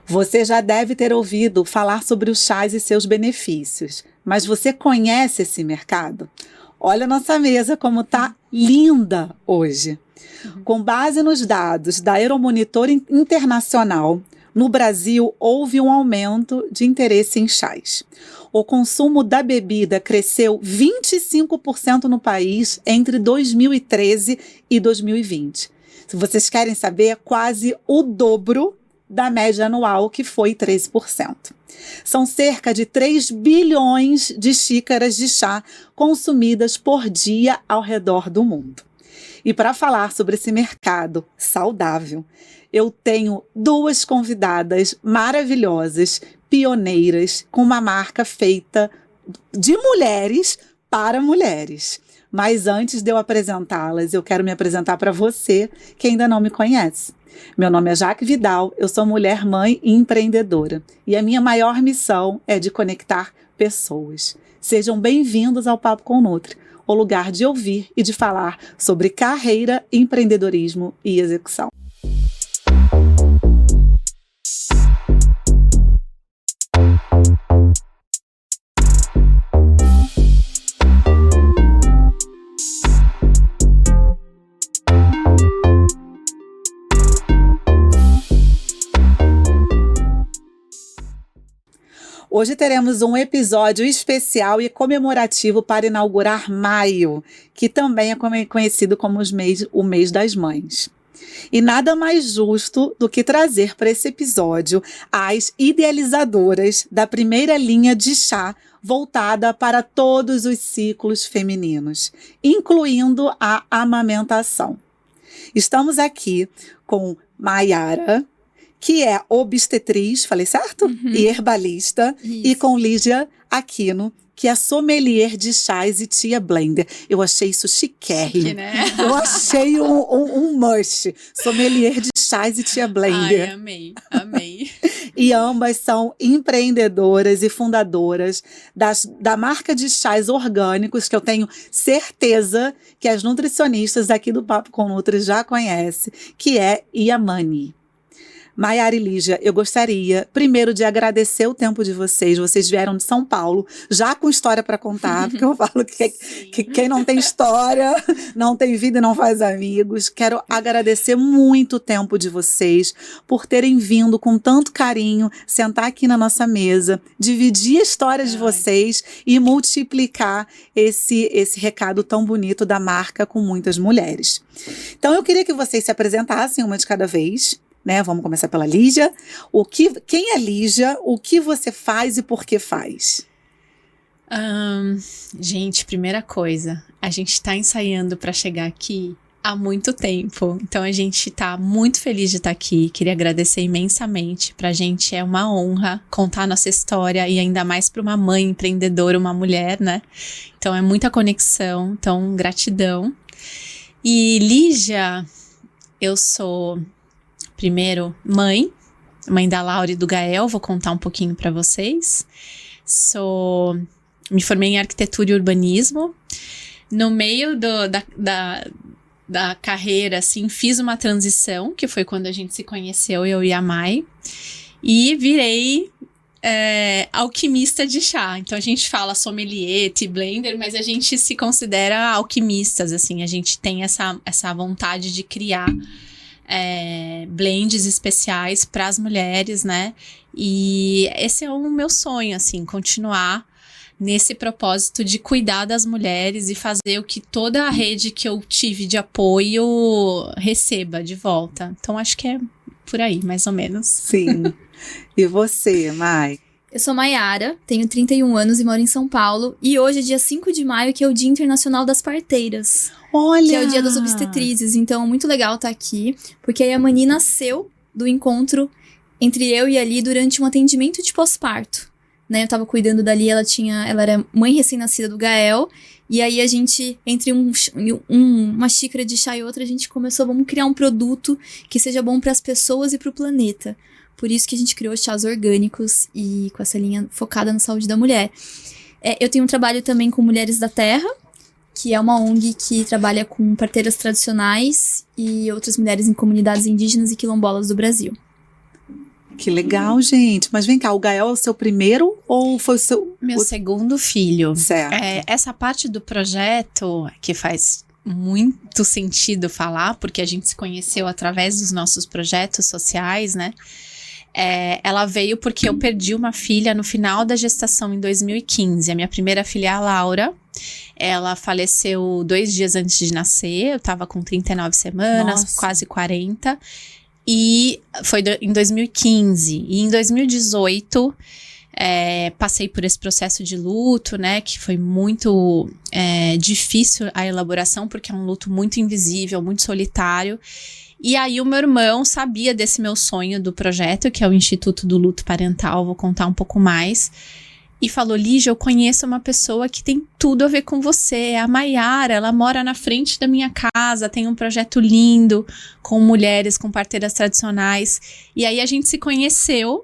Você já deve ter ouvido falar sobre os chás e seus benefícios, mas você conhece esse mercado? Olha a nossa mesa como tá linda hoje. Com base nos dados da Euromonitor Internacional, no Brasil houve um aumento de interesse em chás. O consumo da bebida cresceu 25% no país entre 2013 e 2020. Se vocês querem saber, é quase o dobro da média anual, que foi 13%. São cerca de 3 bilhões de xícaras de chá consumidas por dia ao redor do mundo. E para falar sobre esse mercado saudável, eu tenho duas convidadas maravilhosas, pioneiras, com uma marca feita de mulheres para mulheres. Mas antes de eu apresentá-las, eu quero me apresentar para você que ainda não me conhece. Meu nome é Jaque Vidal, eu sou mulher, mãe e empreendedora. E a minha maior missão é de conectar pessoas. Sejam bem-vindos ao Papo com Nutri, o lugar de ouvir e de falar sobre carreira, empreendedorismo e execução. Hoje teremos um episódio especial e comemorativo para inaugurar maio, que também é conhecido como o mês das mães. E nada mais justo do que trazer para esse episódio as idealizadoras da primeira linha de chá voltada para todos os ciclos femininos, incluindo a amamentação. Estamos aqui com Mayara, que é obstetriz, falei certo? E herbalista. Isso. E com Lígia Aquino, que é sommelier de chás e tia blender. Eu achei isso chiquérrimo. Chique, né? Eu achei um must. Sommelier de chás e tia blender. Ai, amei, amei. E ambas são empreendedoras e fundadoras da marca de chás orgânicos, que eu tenho certeza que as nutricionistas aqui do Papo com Nutri já conhecem, que é Yamani. Mayara e Lígia, eu gostaria primeiro de agradecer o tempo de vocês. Vocês vieram de São Paulo, já com história para contar, porque eu falo que quem não tem história, não tem vida e não faz amigos. Quero agradecer muito o tempo de vocês por terem vindo com tanto carinho, sentar aqui na nossa mesa, dividir a história de vocês e multiplicar esse recado tão bonito da marca com muitas mulheres. Então eu queria que vocês se apresentassem uma de cada vez. Né? Vamos começar pela Lígia. Quem é Lígia? O que você faz e por que faz? Gente, primeira coisa, a gente está ensaiando para chegar aqui há muito tempo. Então a gente está muito feliz de estar aqui. Queria agradecer imensamente. Pra gente é uma honra contar a nossa história e ainda mais para uma mãe empreendedora, uma mulher, né? Então é muita conexão. Então gratidão. E Lígia, eu sou primeiro, mãe da Laura e do Gael, vou contar um pouquinho para vocês. Me formei em arquitetura e urbanismo. No meio da carreira, assim, fiz uma transição, que foi quando a gente se conheceu, eu e a Mai, e virei alquimista de chá. Então a gente fala sommelier, tea blender, mas a gente se considera alquimistas, assim, a gente tem essa vontade de criar blends especiais para as mulheres, né? E esse é o meu sonho, assim, continuar nesse propósito de cuidar das mulheres e fazer o que toda a rede que eu tive de apoio receba de volta. Então, acho que é por aí, mais ou menos. Sim. E você, Mai? Eu sou Mayara, tenho 31 anos e moro em São Paulo. E hoje é dia 5 de maio, que é o Dia Internacional das Parteiras. Olha! Que é o Dia das Obstetrizes. Então, muito legal estar aqui, porque a Yamani nasceu do encontro entre eu e a Li durante um atendimento de pós-parto. Né? Eu tava cuidando da Li, ela era mãe recém-nascida do Gael. E aí a gente, entre uma xícara de chá e outra, a gente começou, vamos criar um produto que seja bom para as pessoas e para o planeta. Por isso que a gente criou chás orgânicos e com essa linha focada na saúde da mulher. Eu tenho um trabalho também com Mulheres da Terra, que é uma ONG que trabalha com parteiras tradicionais e outras mulheres em comunidades indígenas e quilombolas do Brasil. Que legal, gente. Mas vem cá, o Gael é o seu primeiro ou foi o seu... Meu segundo filho. Certo. Essa parte do projeto, que faz muito sentido falar, porque a gente se conheceu através dos nossos projetos sociais, né? Ela veio porque eu perdi uma filha no final da gestação em 2015. A minha primeira filha é a Laura. Ela faleceu 2 dias antes de nascer. Eu tava com 39 semanas, Nossa. quase 40. E foi em 2015. E em 2018, passei por esse processo de luto, né? Que foi muito difícil a elaboração, porque é um luto muito invisível, muito solitário. E aí o meu irmão sabia desse meu sonho do projeto, que é o Instituto do Luto Parental, vou contar um pouco mais. E falou, Lígia, eu conheço uma pessoa que tem tudo a ver com você, é a Maiara, ela mora na frente da minha casa, tem um projeto lindo com mulheres, com parteiras tradicionais. E aí a gente se conheceu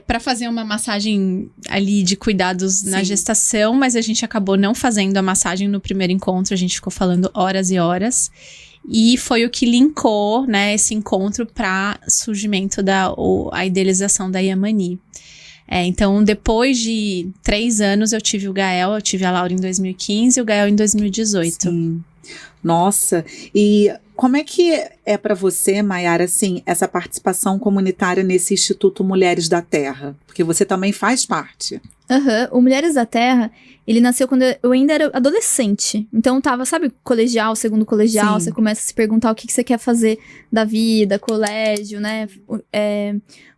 para fazer uma massagem ali de cuidados na gestação, mas a gente acabou não fazendo a massagem no primeiro encontro, a gente ficou falando horas e horas. E foi o que linkou, né, esse encontro para surgimento a idealização da Yamani. Então, depois de 3 anos, eu tive o Gael, eu tive a Laura em 2015 e o Gael em 2018. Sim. Nossa, e como é que é para você, Maiara, assim, essa participação comunitária nesse Instituto Mulheres da Terra? Porque você também faz parte. O Mulheres da Terra, ele nasceu quando eu ainda era adolescente. Então tava, sabe, colegial, segundo colegial, Sim. você começa a se perguntar o que você quer fazer da vida, colégio, né?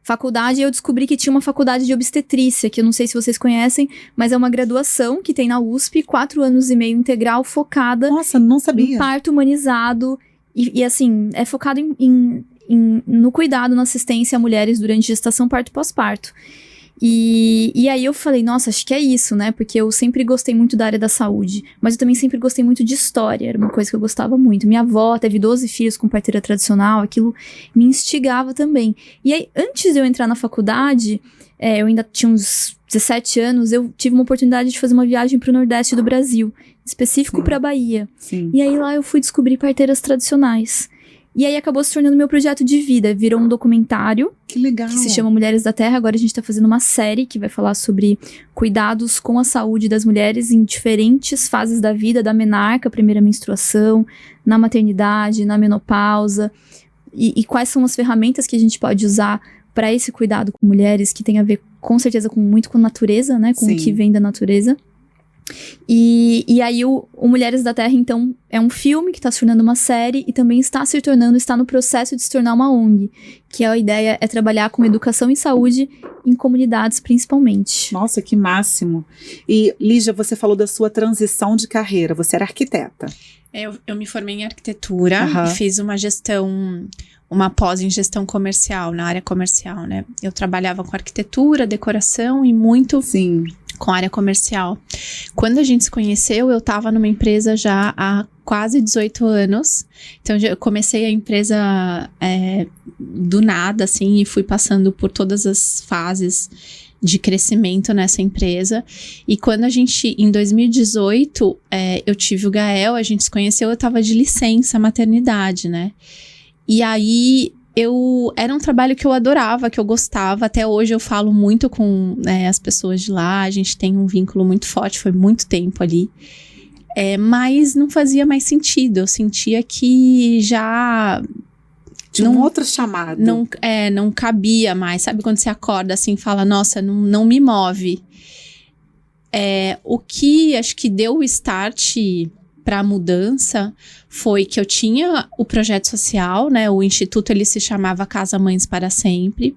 Faculdade, eu descobri que tinha uma faculdade de obstetrícia, que eu não sei se vocês conhecem, mas é uma graduação que tem na USP, 4 anos e meio integral, focada Nossa, não sabia. em parto humanizado. E assim, é focado no cuidado, na assistência a mulheres durante gestação, parto e pós-parto. E aí eu falei, nossa, acho que é isso, né? Porque eu sempre gostei muito da área da saúde, mas eu também sempre gostei muito de história, era uma coisa que eu gostava muito. Minha avó teve 12 filhos com parteira tradicional, aquilo me instigava também. E aí, antes de eu entrar na faculdade, eu ainda tinha uns 17 anos, eu tive uma oportunidade de fazer uma viagem para o Nordeste do Brasil, específico para Bahia. Sim. E aí lá eu fui descobrir parteiras tradicionais. E aí acabou se tornando meu projeto de vida, virou um documentário. Que legal. Que se chama Mulheres da Terra. Agora a gente tá fazendo uma série que vai falar sobre cuidados com a saúde das mulheres em diferentes fases da vida, da menarca, primeira menstruação, na maternidade, na menopausa. E quais são as ferramentas que a gente pode usar para esse cuidado com mulheres, que tem a ver com certeza muito com natureza, né? Com o que vem da natureza. E aí o Mulheres da Terra, então, é um filme que está se tornando uma série e também está no processo de se tornar uma ONG, que a ideia é trabalhar com educação e saúde em comunidades, principalmente. Nossa, que máximo. E, Lígia, você falou da sua transição de carreira, você era arquiteta. Eu me formei em arquitetura e fiz uma pós em gestão comercial, na área comercial, né? Eu trabalhava com arquitetura, decoração e muito com área comercial. Quando a gente se conheceu, eu estava numa empresa já há quase 18 anos. Então, eu comecei a empresa do nada, assim, e fui passando por todas as fases de crescimento nessa empresa. E quando em 2018, eu tive o Gael, a gente se conheceu, eu estava de licença maternidade, né? E aí, era um trabalho que eu adorava, que eu gostava. Até hoje eu falo muito com as pessoas de lá, a gente tem um vínculo muito forte, foi muito tempo ali. Mas não fazia mais sentido, eu sentia que já... Tinha um outro chamado. Não cabia mais, sabe? Quando você acorda assim e fala, nossa, não me move. O que acho que deu o start para a mudança foi que eu tinha o projeto social, né? O instituto, ele se chamava Casa Mães para Sempre,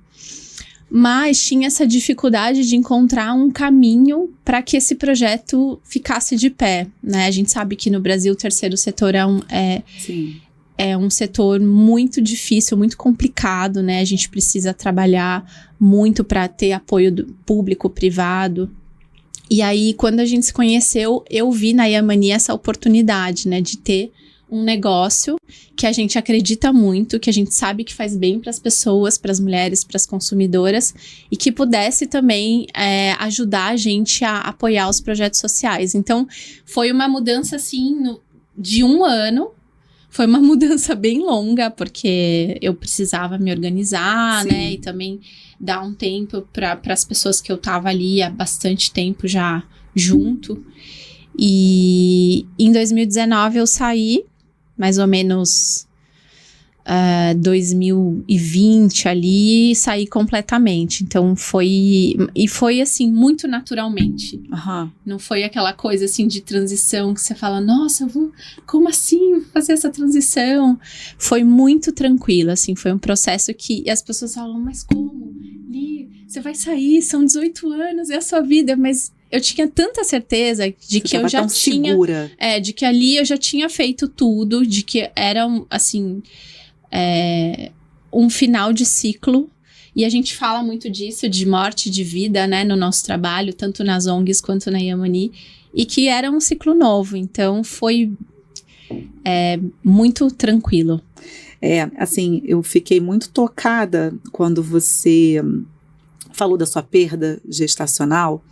mas tinha essa dificuldade de encontrar um caminho para que esse projeto ficasse de pé, né? A gente sabe que no Brasil o terceiro setor é um setor muito difícil, muito complicado, né? A gente precisa trabalhar muito para ter apoio do público, privado. E aí, quando a gente se conheceu, eu vi na Yamani essa oportunidade, né? De ter um negócio que a gente acredita muito, que a gente sabe que faz bem para as pessoas, para as mulheres, para as consumidoras, e que pudesse também ajudar a gente a apoiar os projetos sociais. Então, foi uma mudança, assim, de 1 ano. Foi uma mudança bem longa, porque eu precisava me organizar, Sim. né? E também dar um tempo para as pessoas que eu tava ali há bastante tempo já junto. E em 2019 eu saí, mais ou menos 2020 ali, saí completamente. Então foi assim, muito naturalmente. Aham. Não foi aquela coisa assim de transição que você fala, nossa, como assim vou fazer essa transição? Foi muito tranquilo, assim, foi um processo que as pessoas falam, mas como? Li, você vai sair, são 18 anos, é a sua vida, mas eu tinha tanta certeza de que eu já tinha... segura. De que ali eu já tinha feito tudo, de que era, assim... um final de ciclo, e a gente fala muito disso, de morte, de vida, né, no nosso trabalho, tanto nas ONGs quanto na Yamani, e que era um ciclo novo, então foi muito tranquilo. Assim, eu fiquei muito tocada quando você falou da sua perda gestacional,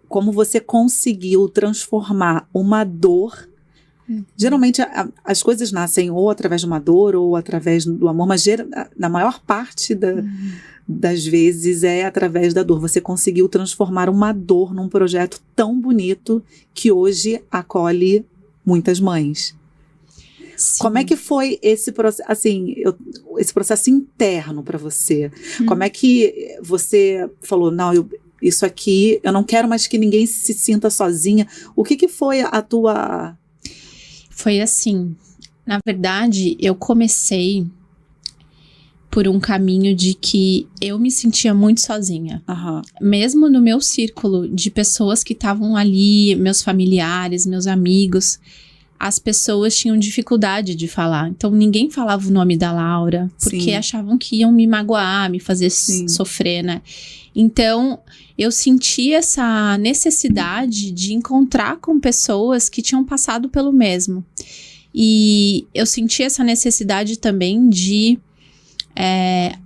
como você conseguiu transformar uma dor. Geralmente as coisas nascem ou através de uma dor ou através do amor, mas na maior parte das vezes é através da dor. Você conseguiu transformar uma dor num projeto tão bonito que hoje acolhe muitas mães. Sim. Como é que foi esse processo, assim, esse processo interno para você? Como é que você falou, não, isso aqui, eu não quero mais que ninguém se sinta sozinha. O que foi a tua... Foi assim, na verdade, eu comecei por um caminho de que eu me sentia muito sozinha. Uhum. Mesmo no meu círculo de pessoas que estavam ali, meus familiares, meus amigos, as pessoas tinham dificuldade de falar. Então, ninguém falava o nome da Laura, porque Sim. achavam que iam me magoar, me fazer sofrer, né? Então, eu senti essa necessidade de encontrar com pessoas que tinham passado pelo mesmo. E eu senti essa necessidade também de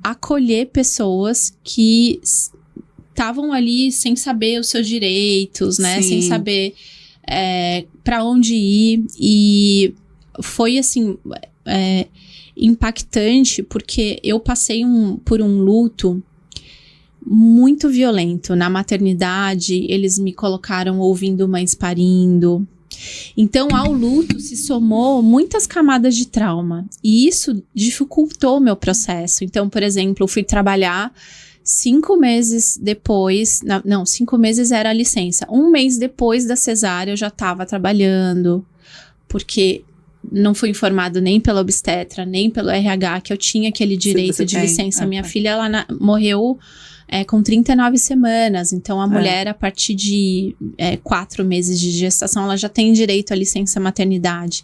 acolher pessoas que estavam ali sem saber os seus direitos, né? Sim. Sem saber para onde ir. E foi, assim, impactante, porque eu passei por um luto muito violento. Na maternidade, eles me colocaram ouvindo mães parindo. Então, ao luto se somou muitas camadas de trauma. E isso dificultou o meu processo. Então, por exemplo, eu fui trabalhar 5 meses depois... Não, 5 meses era a licença. 1 mês depois da cesárea, eu já estava trabalhando. Porque não fui informado nem pela obstetra, nem pelo RH, que eu tinha aquele direito de licença. Minha filha, ela morreu... com 39 semanas, então a mulher a partir de 4 meses de gestação, ela já tem direito à licença maternidade.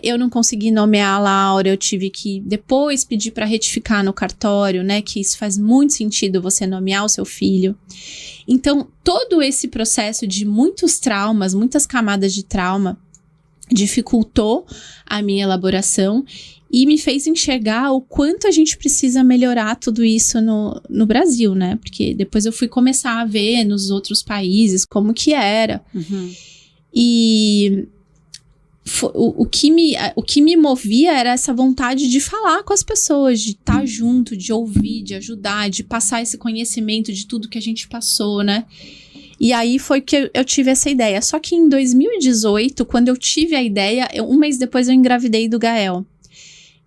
Eu não consegui nomear a Laura, eu tive que depois pedir para retificar no cartório, né, que isso faz muito sentido você nomear o seu filho. Então, todo esse processo de muitos traumas, muitas camadas de trauma, dificultou a minha elaboração e me fez enxergar o quanto a gente precisa melhorar tudo isso no Brasil, né? Porque depois eu fui começar a ver nos outros países como que era. Uhum. E o que me movia era essa vontade de falar com as pessoas, de estar junto, de ouvir, de ajudar, de passar esse conhecimento de tudo que a gente passou, né? E aí foi que eu tive essa ideia. Só que em 2018, quando eu tive a ideia, 1 mês depois eu engravidei do Gael.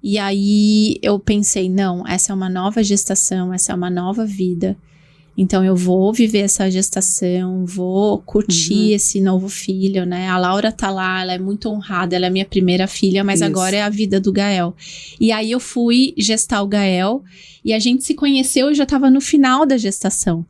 E aí eu pensei, não, essa é uma nova gestação, essa é uma nova vida. Então eu vou viver essa gestação, vou curtir esse novo filho, né? A Laura tá lá, ela é muito honrada, ela é minha primeira filha, mas agora é a vida do Gael. E aí eu fui gestar o Gael e a gente se conheceu e já tava no final da gestação.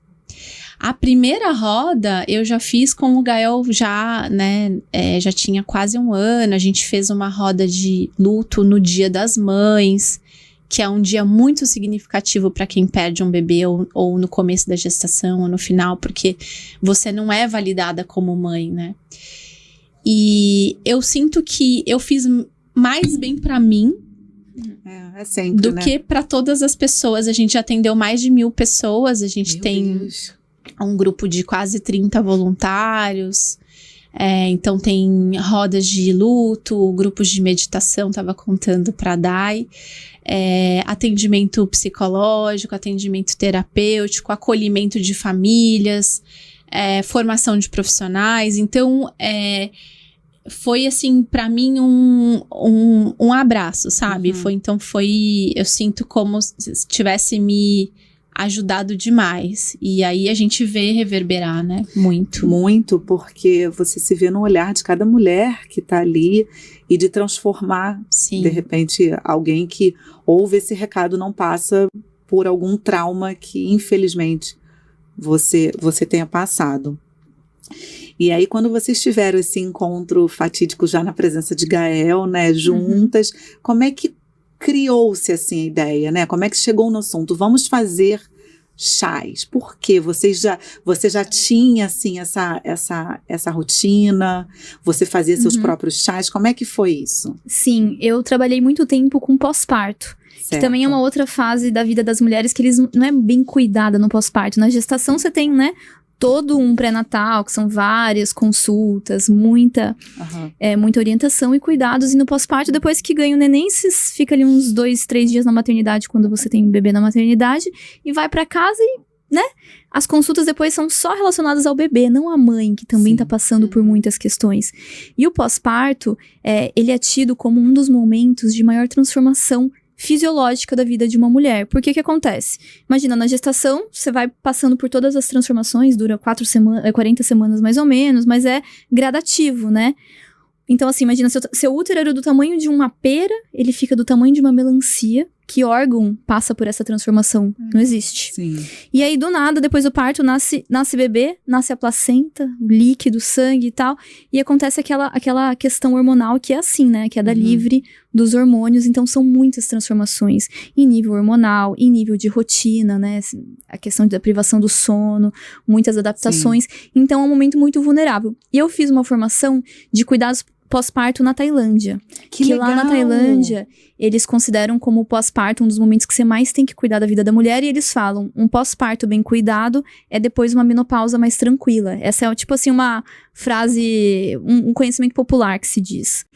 A primeira roda eu já fiz com o Gael já, né, já tinha quase 1 ano, a gente fez uma roda de luto no Dia das Mães, que é um dia muito significativo para quem perde um bebê ou no começo da gestação ou no final, porque você não é validada como mãe, né? E eu sinto que eu fiz mais bem para mim sempre, do que para todas as pessoas. A gente atendeu mais de 1.000 pessoas, a gente tem... um grupo de quase 30 voluntários. Então tem rodas de luto, grupos de meditação, estava contando para a Dai, atendimento psicológico, atendimento terapêutico, acolhimento de famílias, formação de profissionais. Então, foi assim, para mim, um abraço, sabe? Eu sinto como se tivesse me ajudado demais. E aí a gente vê reverberar, né? Muito, porque você se vê no olhar de cada mulher que tá ali e de transformar, Sim. De repente, alguém que ouve esse recado não passa por algum trauma que, infelizmente, você tenha passado. E aí, quando vocês tiveram esse encontro fatídico já na presença de Gael, né, juntas, como é que criou-se assim a ideia, né? Como é que chegou no assunto? Vamos fazer chás. Por quê? Você já tinha assim essa rotina? Você fazia seus próprios chás? Como é que foi isso? Sim, eu trabalhei muito tempo com pós-parto. Que também é uma outra fase da vida das mulheres que eles não é bem cuidada no pós-parto. Na gestação você tem, né, todo um pré-natal, que são várias consultas, muita orientação e cuidados. E no pós-parto, depois que ganha o neném, você fica ali uns 2, 3 dias na maternidade, quando você tem um bebê na maternidade, e vai pra casa e, né, as consultas depois são só relacionadas ao bebê, não à mãe, que também tá passando por muitas questões. E o pós-parto, ele é tido como um dos momentos de maior transformação fisiológica da vida de uma mulher. Por que acontece? Imagina, na gestação, você vai passando por todas as transformações, dura 40 semanas mais ou menos, mas é gradativo, né? Então, assim, imagina, seu útero era do tamanho de uma pera, ele fica do tamanho de uma melancia. Que órgão passa por essa transformação? Não existe. Sim. E aí, do nada, depois do parto, nasce bebê, nasce a placenta, o líquido, sangue e tal. E acontece aquela questão hormonal que é assim, né? Queda livre dos hormônios. Então, são muitas transformações em nível hormonal, em nível de rotina, né? A questão da privação do sono, muitas adaptações. Sim. Então, é um momento muito vulnerável. E eu fiz uma formação de cuidados pós-parto na Tailândia. Que legal! Lá na Tailândia, eles consideram como o pós-parto um dos momentos que você mais tem que cuidar da vida da mulher, e eles falam, um pós-parto bem cuidado é depois uma menopausa mais tranquila. Essa é, tipo assim, uma frase, um conhecimento popular que se diz.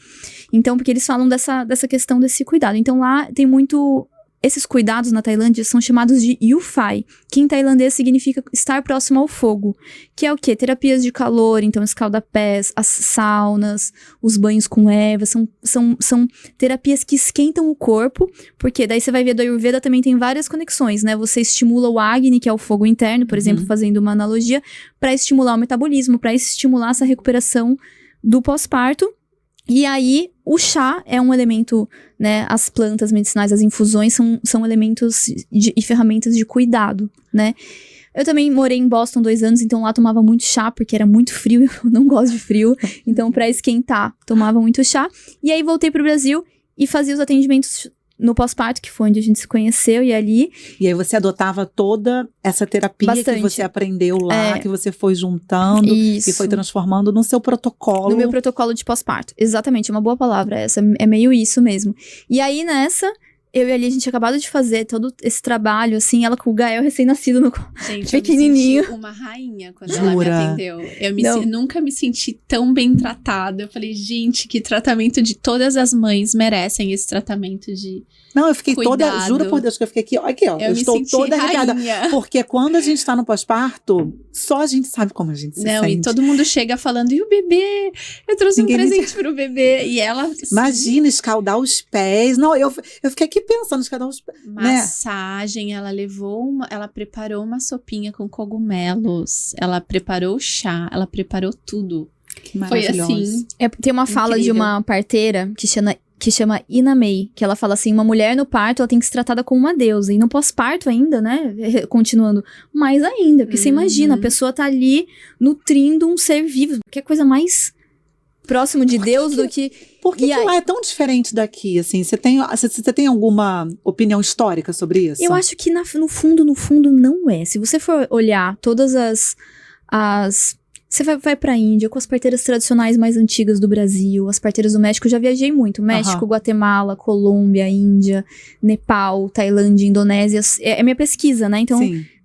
Então, porque eles falam dessa questão desse cuidado. Então, lá tem muito... Esses cuidados na Tailândia são chamados de Yufai, que em tailandês significa estar próximo ao fogo. Que é o quê? Terapias de calor, então escalda-pés, as saunas, os banhos com ervas, são terapias que esquentam o corpo, porque daí você vai ver do Ayurveda também tem várias conexões, né? Você estimula o Agni, que é o fogo interno, por exemplo, fazendo uma analogia, para estimular o metabolismo, para estimular essa recuperação do pós-parto. E aí, o chá é um elemento, né, as plantas medicinais, as infusões são elementos e ferramentas de cuidado, né. Eu também morei em Boston 2 anos, então lá tomava muito chá, porque era muito frio, eu não gosto de frio, então pra esquentar, tomava muito chá. E aí voltei pro Brasil e fazia os atendimentos no pós-parto, que foi onde a gente se conheceu, e ali... E aí você adotava toda essa terapia bastante. Que você aprendeu lá, que você foi juntando e foi transformando no seu protocolo. No meu protocolo de pós-parto, exatamente, uma boa palavra essa, é meio isso mesmo. E aí nessa... Eu e ali, a gente tinha acabado de fazer todo esse trabalho, assim, ela com o Gael recém-nascido no pequenininho. Eu me senti uma rainha quando ela me atendeu. Eu nunca me senti tão bem tratada. Eu falei, gente, que tratamento de todas as mães merecem esse tratamento de Não, eu fiquei cuidado. Toda, juro por Deus que eu fiquei aqui, ó. Eu estou toda arrepiada. Porque quando a gente tá no pós-parto, só a gente sabe como a gente se sente. E todo mundo chega falando, e o bebê? Eu trouxe um presente pro bebê. E ela... Imagina, escaldar os pés. Não, eu fiquei aqui pensando, escaldar os pés. Massagem, né? Ela preparou uma sopinha com cogumelos. Ela preparou o chá, ela preparou tudo. Que maravilhoso. Foi assim. Tem uma fala de uma parteira que chama Ina May, que ela fala assim, uma mulher no parto, ela tem que ser tratada como uma deusa, e no pós-parto ainda, né, continuando, mais ainda, porque você imagina, a pessoa tá ali nutrindo um ser vivo, que é coisa mais próximo de Deus do que... Por que lá é tão diferente daqui, assim? Você tem alguma opinião histórica sobre isso? Eu acho que no fundo não é. Se você for olhar todas as você vai pra Índia com as parteiras tradicionais mais antigas do Brasil, as parteiras do México, eu já viajei muito. México, Guatemala, Colômbia, Índia, Nepal, Tailândia, Indonésia. É minha pesquisa, né? Então,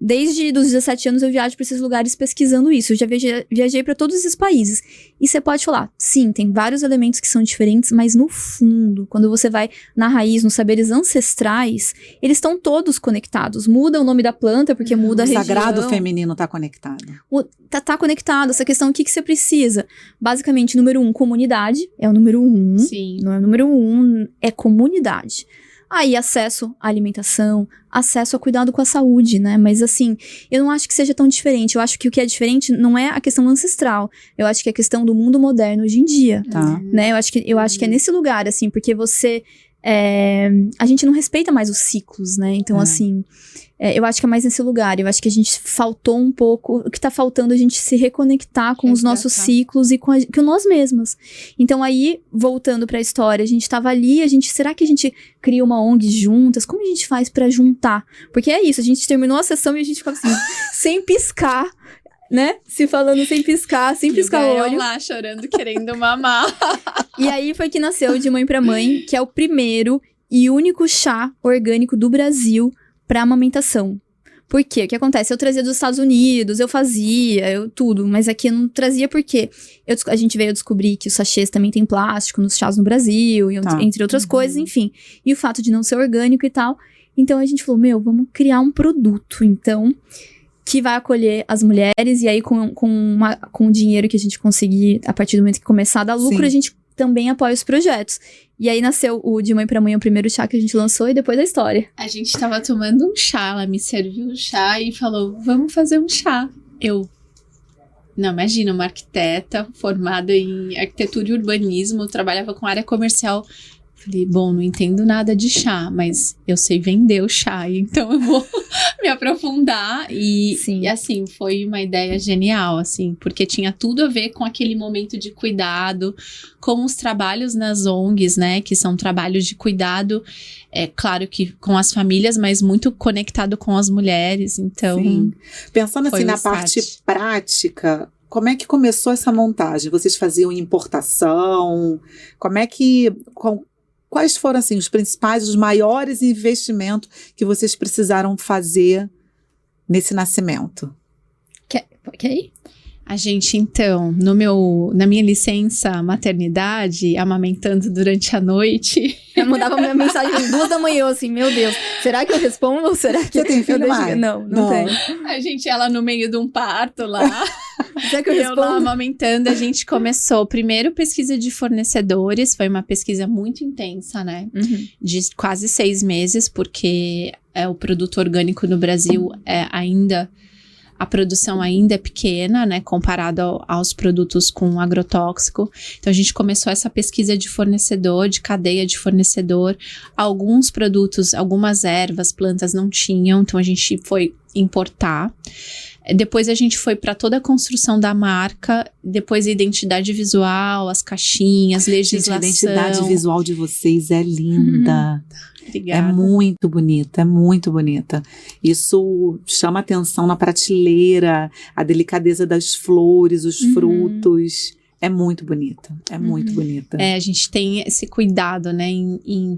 Desde os 17 anos eu viajo para esses lugares pesquisando isso. Eu já viajei para todos esses países. E você pode falar, sim, tem vários elementos que são diferentes, mas no fundo, quando você vai na raiz, nos saberes ancestrais, eles estão todos conectados. Muda o nome da planta, porque muda a região. O sagrado feminino tá conectado. Tá conectado. Essa questão, o que você precisa? Basicamente, número 1, comunidade. É o número 1. Sim. Não é o número 1, é comunidade. Aí, acesso à alimentação, acesso a cuidado com a saúde, né? Mas assim, eu não acho que seja tão diferente. Eu acho que o que é diferente não é a questão ancestral. Eu acho que é a questão do mundo moderno hoje em dia. Tá. Né? Eu acho que é nesse lugar, assim, porque a gente não respeita mais os ciclos, né? Então, assim, eu acho que é mais nesse lugar. Eu acho que a gente faltou um pouco. O que tá faltando é a gente se reconectar com os nossos ciclos e com nós mesmas. Então, aí, voltando pra história, a gente tava ali, será que a gente cria uma ONG juntas? Como a gente faz pra juntar? Porque é isso, a gente terminou a sessão e a gente ficava assim, sem piscar, né? Se falando sem piscar o olho. Eu lá chorando, querendo mamar. E aí foi que nasceu De Mãe pra Mãe, que é o primeiro e único chá orgânico do Brasil para amamentação. Por quê? O que acontece? Eu trazia dos Estados Unidos, eu fazia, tudo, mas aqui eu não trazia porque a gente veio a descobrir que os sachês também tem plástico nos chás no Brasil, entre outras coisas, enfim. E o fato de não ser orgânico e tal. Então a gente falou, vamos criar um produto, então, que vai acolher as mulheres, e aí com o dinheiro que a gente conseguir, a partir do momento que começar a dar lucro, Sim. a gente também apoia os projetos. E aí nasceu o De Mãe pra Mãe, o primeiro chá que a gente lançou, e depois a história. A gente tava tomando um chá, ela me serviu um chá e falou, vamos fazer um chá. Não, imagina, uma arquiteta formada em arquitetura e urbanismo, trabalhava com área comercial. Falei, não entendo nada de chá, mas eu sei vender o chá, então eu vou me aprofundar. E assim, foi uma ideia genial, assim, porque tinha tudo a ver com aquele momento de cuidado, com os trabalhos nas ONGs, né, que são trabalhos de cuidado, claro que com as famílias, mas muito conectado com as mulheres, então... Sim. Pensando assim na parte prática, como é que começou essa montagem? Vocês faziam importação? Quais foram, assim, os principais, os maiores investimentos que vocês precisaram fazer nesse nascimento? Quer ir? A gente, então, na minha licença maternidade, amamentando durante a noite... Eu mandava minha mensagem às 2 da manhã, assim, meu Deus, será que eu respondo ou será que... Você tem filho mais? Não tenho. A gente, ela no meio de um parto lá... Será que eu respondo? Eu lá amamentando, a gente começou primeiro pesquisa de fornecedores, foi uma pesquisa muito intensa, né? Uhum. De quase 6 meses, porque o produto orgânico no Brasil a produção ainda é pequena, né, comparado aos produtos com agrotóxico. Então, a gente começou essa pesquisa de fornecedor, de cadeia de fornecedor. Alguns produtos, algumas ervas, plantas não tinham, então a gente foi importar. Depois a gente foi para toda a construção da marca, depois a identidade visual, as caixinhas, legislação. Gente, a identidade visual de vocês é linda. Obrigada. É muito bonita. Isso chama atenção na prateleira, a delicadeza das flores, os frutos. É muito bonita, bonita. A gente tem esse cuidado, né,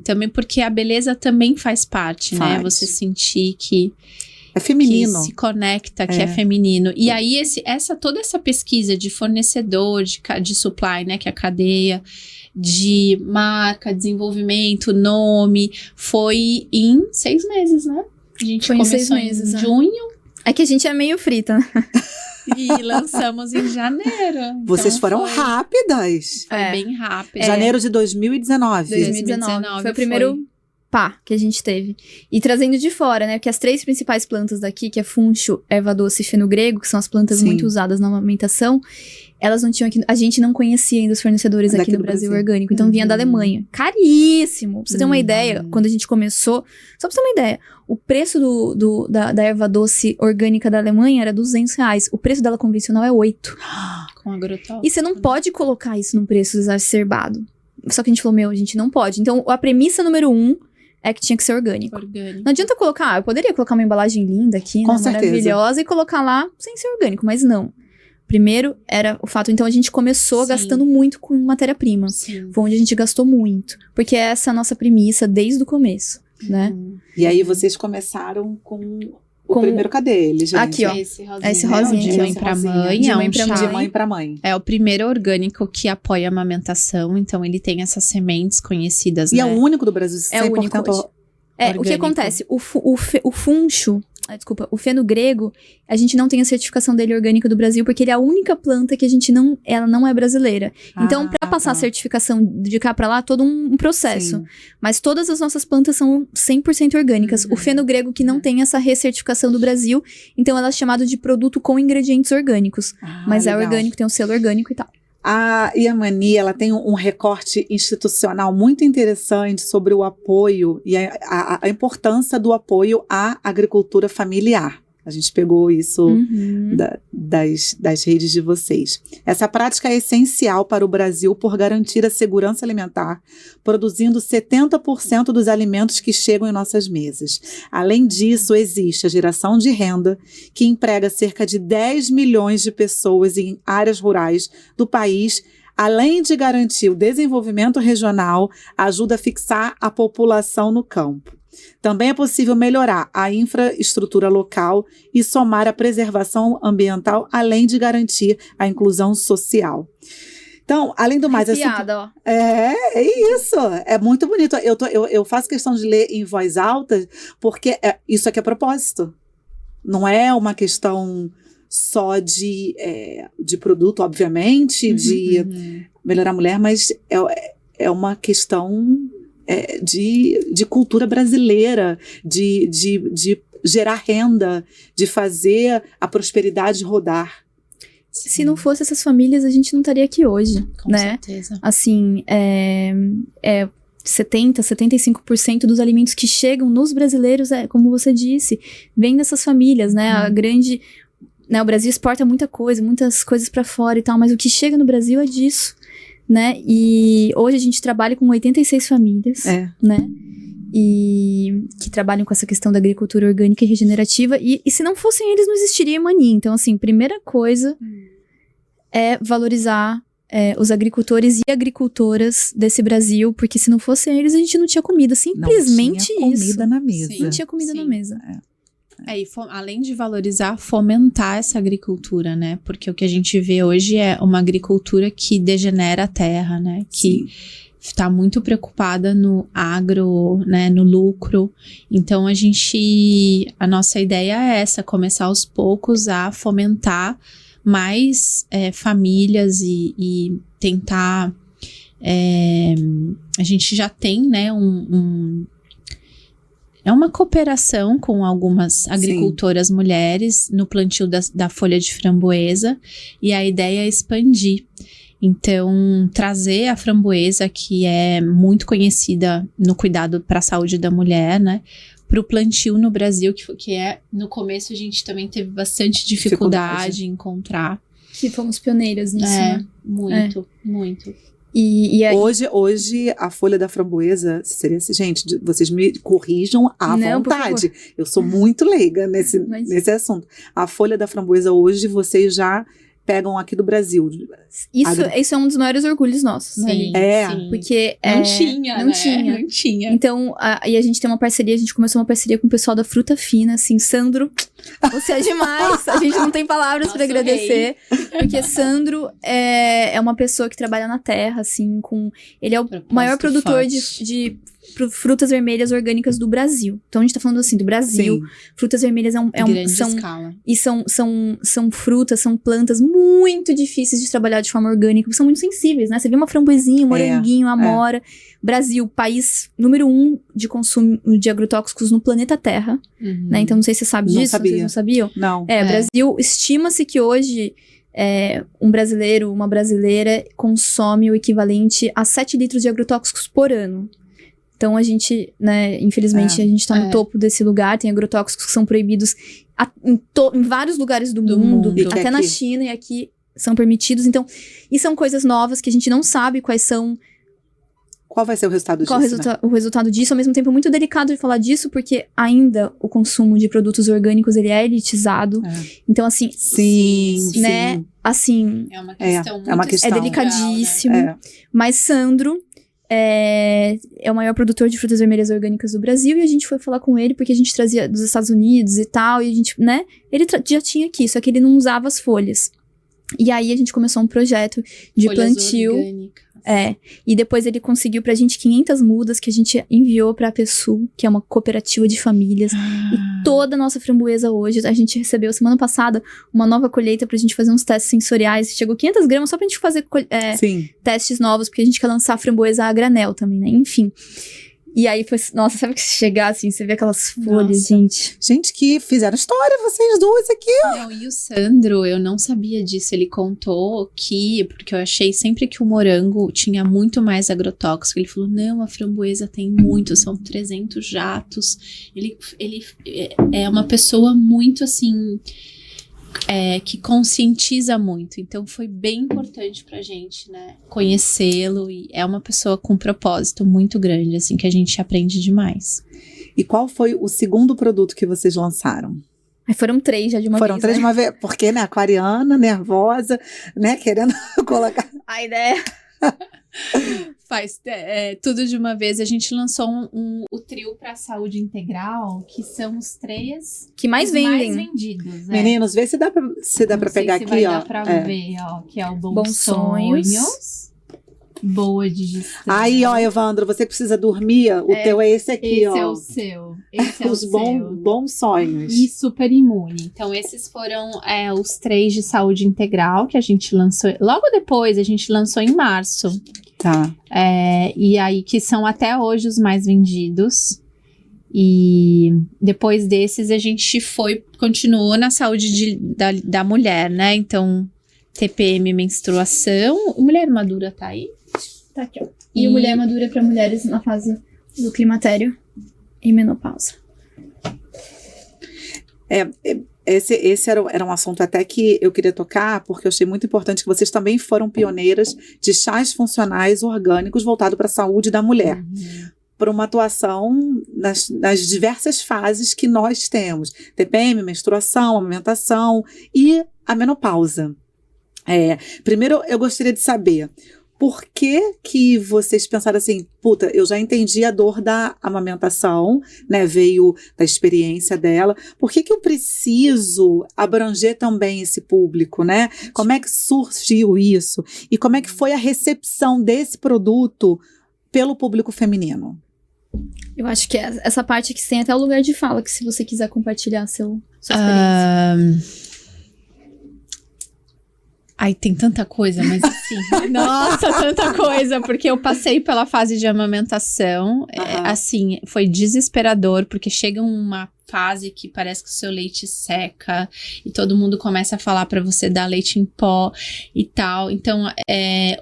também porque a beleza também faz parte, né, você sentir que é feminino. Que se conecta, que é feminino. E aí, toda essa pesquisa de fornecedor, de supply, né, que é a cadeia, de marca, desenvolvimento, nome, foi em 6 meses, né? A gente foi começou em 6 meses, em junho. É que a gente é meio frita, né? E lançamos em janeiro. Vocês então foram rápidas. Foi bem rápido. Janeiro de 2019. 2019 foi o primeiro que a gente teve. E trazendo de fora, né? Porque as 3 principais plantas daqui, que é funcho, erva doce e feno grego, que são as plantas muito usadas na amamentação, elas não tinham aqui, a gente não conhecia ainda os fornecedores aqui no Brasil orgânico, então vinha da Alemanha. Caríssimo! Pra você ter uma ideia, quando a gente começou, só pra você ter uma ideia, o preço da erva doce orgânica da Alemanha era R$200. O preço dela convencional é 8. Com agrotóxico. E você não pode colocar isso num preço exacerbado. Só que a gente falou, a gente não pode. Então, a premissa número 1 é que tinha que ser orgânico. Não adianta colocar, eu poderia colocar uma embalagem linda aqui, né, maravilhosa, e colocar lá sem ser orgânico, mas não. Primeiro era o fato, então a gente começou gastando muito com matéria-prima. Foi onde a gente gastou muito, porque essa é a nossa premissa desde o começo, né? E aí vocês começaram com O primeiro, cadê ele, gente? Aqui, ó. Esse rosinha, Esse rosinho de aqui, mãe ó. pra Rosinha. mãe. De É mãe um pra chá. De mãe pra mãe. É o primeiro orgânico que apoia a amamentação, então ele tem essas sementes conhecidas, E né? é o único do Brasil, 100% É o único hoje. O que orgânico. acontece? O funcho, o feno grego, a gente não tem a certificação dele orgânico do Brasil, porque ele é a única planta que ela não é brasileira. Então, pra passar a certificação de cá pra lá, todo um processo. Sim. Mas todas as nossas plantas são 100% orgânicas. O feno grego que não tem essa recertificação do Brasil, então ela é chamada de produto com ingredientes orgânicos. Mas é legal. orgânico, tem um selo orgânico e tal. A Yamani, ela tem um recorte institucional muito interessante sobre o apoio e a importância do apoio à agricultura familiar. A gente pegou isso das redes de vocês. Essa prática é essencial para o Brasil por garantir a segurança alimentar, produzindo 70% dos alimentos que chegam em nossas mesas. Além disso, existe a geração de renda, que emprega cerca de 10 milhões de pessoas em áreas rurais do país, além de garantir o desenvolvimento regional, ajuda a fixar a população no campo. Também é possível melhorar a infraestrutura local e somar a preservação ambiental, além de garantir a inclusão social. Então, além do mais... Piada, ó. É isso. É muito bonito. Eu faço questão de ler em voz alta, porque isso aqui é propósito. Não é uma questão só de produto, obviamente, de melhorar a mulher, mas é uma questão... de cultura brasileira, de gerar renda, de fazer a prosperidade rodar. Se não fosse essas famílias, a gente não estaria aqui hoje, Com né? certeza. Assim, 75% dos alimentos que chegam nos brasileiros, como você disse, vem dessas famílias, né? A grande... Né, o Brasil exporta muitas coisas pra fora e tal, mas o que chega no Brasil é disso. Né? E hoje a gente trabalha com 86 famílias, né? E que trabalham com essa questão da agricultura orgânica e regenerativa. E se não fossem eles, não existiria Yamani. Então, assim, primeira coisa é valorizar os agricultores e agricultoras desse Brasil, porque se não fossem eles, a gente não tinha comida. Simplesmente não tinha isso. comida na mesa. Não tinha comida na mesa. E além de valorizar, fomentar essa agricultura, né? Porque o que a gente vê hoje é uma agricultura que degenera a terra, né? Que está muito preocupada no agro, né? No lucro. Então, a nossa ideia é essa, começar aos poucos a fomentar mais famílias e tentar... a gente já tem, né? É uma cooperação com algumas agricultoras mulheres no plantio da folha de framboesa, e a ideia é expandir. Então, trazer a framboesa, que é muito conhecida no cuidado para a saúde da mulher, né, para o plantio no Brasil, que no começo a gente também teve bastante dificuldade em encontrar. Que fomos pioneiras nisso, né? Muito. E aí... Hoje, a folha da framboesa seria assim, gente, vocês me corrijam à vontade. Eu sou muito leiga nesse assunto. A folha da framboesa hoje, vocês já pegam aqui do Brasil. Isso é um dos maiores orgulhos nossos. Sim, sim. Porque não tinha. Então, e a gente tem uma parceria, a gente começou uma parceria com o pessoal da Fruta Fina, assim, Sandro, você é demais, a gente não tem palavras para agradecer, porque Sandro é uma pessoa que trabalha na terra, assim, ele é o maior produtor de frutas vermelhas orgânicas do Brasil. Então a gente tá falando assim do Brasil. Sim. Frutas vermelhas são frutas, são plantas muito difíceis de trabalhar de forma orgânica, são muito sensíveis, né? Você vê uma framboesinha, um moranguinho, amora. Brasil, país número 1 de consumo de agrotóxicos no planeta Terra, né? Então não sei se você sabe disso, vocês não sabiam? Não. Brasil, estima-se que hoje um brasileiro, uma brasileira consome o equivalente a 7 litros de agrotóxicos por ano. Então, a gente, né, infelizmente, a gente tá no topo desse lugar, tem agrotóxicos que são proibidos em vários lugares do mundo, até na China, e aqui são permitidos. Então, e são coisas novas que a gente não sabe quais são. Qual vai ser o resultado disso? O resultado disso, ao mesmo tempo, é muito delicado de falar disso, porque ainda o consumo de produtos orgânicos, ele é elitizado. Então, assim... Sim. Assim... É uma questão muito é delicadíssimo. Né? Mas Sandro... é o maior produtor de frutas vermelhas orgânicas do Brasil, e a gente foi falar com ele, porque a gente trazia dos Estados Unidos e tal, e a gente, né, ele já tinha aqui, só que ele não usava as folhas. E aí a gente começou um projeto de Folhas plantio. orgânicas. E depois ele conseguiu pra gente 500 mudas que a gente enviou pra Pessul, que é uma cooperativa de famílias. E toda a nossa framboesa hoje, a gente recebeu semana passada uma nova colheita pra gente fazer uns testes sensoriais. Chegou 500 gramas só pra gente fazer testes novos, porque a gente quer lançar a framboesa a granel também, né? Enfim. E aí foi, nossa, sabe que se chegar assim, você vê aquelas folhas, gente. Gente que fizeram história, vocês duas aqui. Não, e o Sandro, eu não sabia disso, ele contou porque eu achei sempre que o morango tinha muito mais agrotóxico. Ele falou, não, a framboesa tem muito, são 300 jatos. Ele é uma pessoa muito assim, que conscientiza muito. Então foi bem importante pra gente, né, conhecê-lo. E é uma pessoa com um propósito muito grande, assim, que a gente aprende demais. E qual foi o segundo produto que vocês lançaram? Aí foram 3 já de uma vez. Foram 3 de uma vez, porque, né, aquariana, nervosa, né, querendo colocar... A ideia... Faz tudo de uma vez. A gente lançou o trio para saúde integral, que são os 3 que mais vendem. Mais vendidos. Meninos, vê se dá pra pegar aqui, ó. Dar pra ver, ó, que é o Bons Sonhos. Boa digestão. Aí, ó, Evandro, você precisa dormir, o teu é esse aqui, esse ó. Esse é o seu. Esse é os o seu. Bons sonhos. E super imune. Então, esses foram os 3 de saúde integral que a gente lançou. Logo depois, a gente lançou em março. Tá. E aí, que são até hoje os mais vendidos. E depois desses, a gente continuou na saúde da mulher, né? Então, TPM, menstruação. Mulher madura tá aí? Tá aqui, ó. E o Mulher Madura para mulheres na fase do climatério e menopausa. Esse era um assunto até que eu queria tocar, porque eu achei muito importante que vocês também foram pioneiras de chás funcionais orgânicos voltados para a saúde da mulher. Por uma atuação nas diversas fases que nós temos. TPM, menstruação, amamentação e a menopausa. Primeiro, eu gostaria de saber... Por que vocês pensaram assim, puta, eu já entendi a dor da amamentação, né, veio da experiência dela, por que eu preciso abranger também esse público, né? Como é que surgiu isso? E como é que foi a recepção desse produto pelo público feminino? Eu acho que essa parte aqui tem até o lugar de fala, que se você quiser compartilhar sua experiência. Ai, tem tanta coisa, mas assim... Nossa, tanta coisa! Porque eu passei pela fase de amamentação. Assim, foi desesperador, porque chega uma fase que parece que o seu leite seca e todo mundo começa a falar pra você dar leite em pó e tal. Então,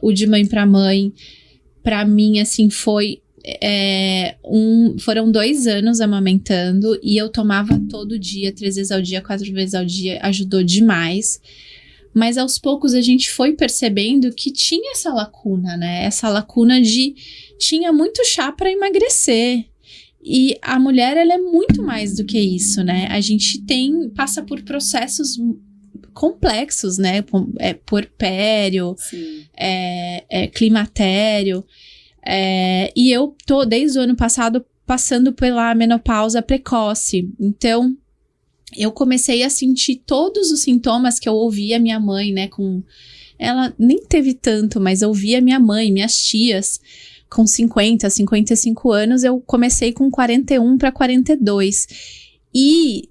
o de mãe pra mãe, pra mim, assim, foi... foram 2 anos amamentando e eu tomava todo dia, 3 vezes ao dia, 4 vezes ao dia. Ajudou demais. Mas aos poucos a gente foi percebendo que tinha essa lacuna, né? Essa lacuna tinha muito chá para emagrecer. E a mulher, ela é muito mais do que isso, né? A gente passa por processos complexos, né? Puerpério, climatério. E eu tô, desde o ano passado, passando pela menopausa precoce. Então... eu comecei a sentir todos os sintomas que eu ouvia minha mãe, né, ela nem teve tanto, mas eu ouvia minha mãe, minhas tias, com 50, 55 anos, eu comecei com 41 para 42. E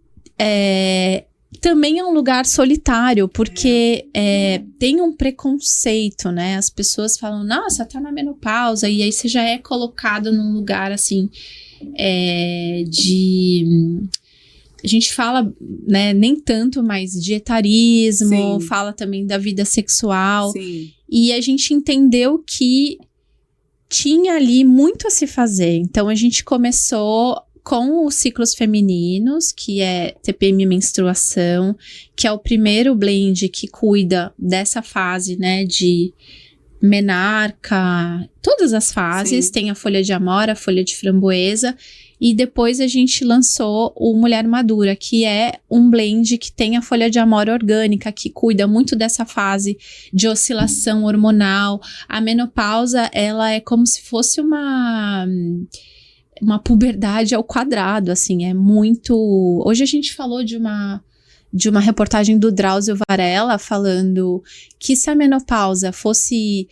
também é um lugar solitário, porque tem um preconceito, né, as pessoas falam, nossa, tá na menopausa, e aí você já é colocado num lugar, assim, a gente fala, né, nem tanto mais de etarismo, fala também da vida sexual. Sim. E a gente entendeu que tinha ali muito a se fazer. Então, a gente começou com os ciclos femininos, que é TPM menstruação, que é o primeiro blend que cuida dessa fase, né, de menarca, todas as fases. Tem a folha de amora, a folha de framboesa. E depois a gente lançou o Mulher Madura, que é um blend que tem a folha de amora orgânica, que cuida muito dessa fase de oscilação hormonal. A menopausa, ela é como se fosse uma puberdade ao quadrado, assim, é muito... Hoje a gente falou de uma reportagem do Drauzio Varela falando que se a menopausa fosse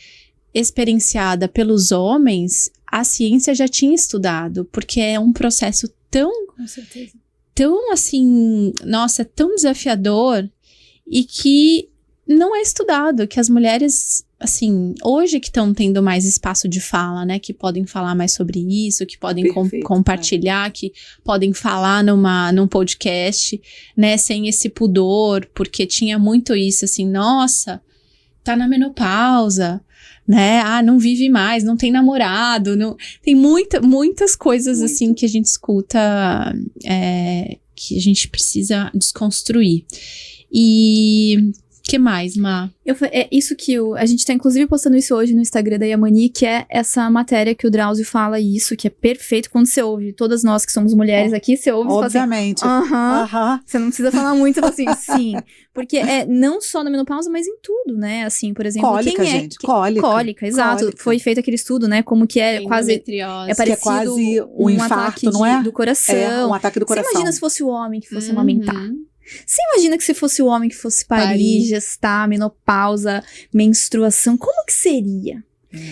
experienciada pelos homens, a ciência já tinha estudado, porque é um processo Com certeza. tão assim, nossa, tão desafiador e que não é estudado, que as mulheres, assim, hoje que estão tendo mais espaço de fala, né, que podem falar mais sobre isso, que podem compartilhar, que podem falar num podcast, né, sem esse pudor, porque tinha muito isso, assim, nossa, tá na menopausa, né, não vive mais, não tem namorado, não, tem muitas coisas, assim, que a gente escuta, que a gente precisa desconstruir. E... que mais, Má? É isso que a gente tá inclusive postando isso hoje no Instagram da Yamani, que é essa matéria que o Drauzio fala isso, que é perfeito quando você ouve. Todas nós que somos mulheres aqui, você ouve e fala assim, obviamente. Você não precisa falar muito, você fala assim, sim. Porque é não só na menopausa, mas em tudo, né? Assim, por exemplo, cólica, quem é... gente, cólica. Cólica, exato. Cólica. Foi feito aquele estudo, né? Como que é quase... É parecido que é quase um infarto, não é? Do coração. É, um ataque do coração. Você imagina se fosse o homem que fosse amamentar. Você imagina que se fosse o homem que fosse parir, gestar, menopausa, menstruação, como que seria?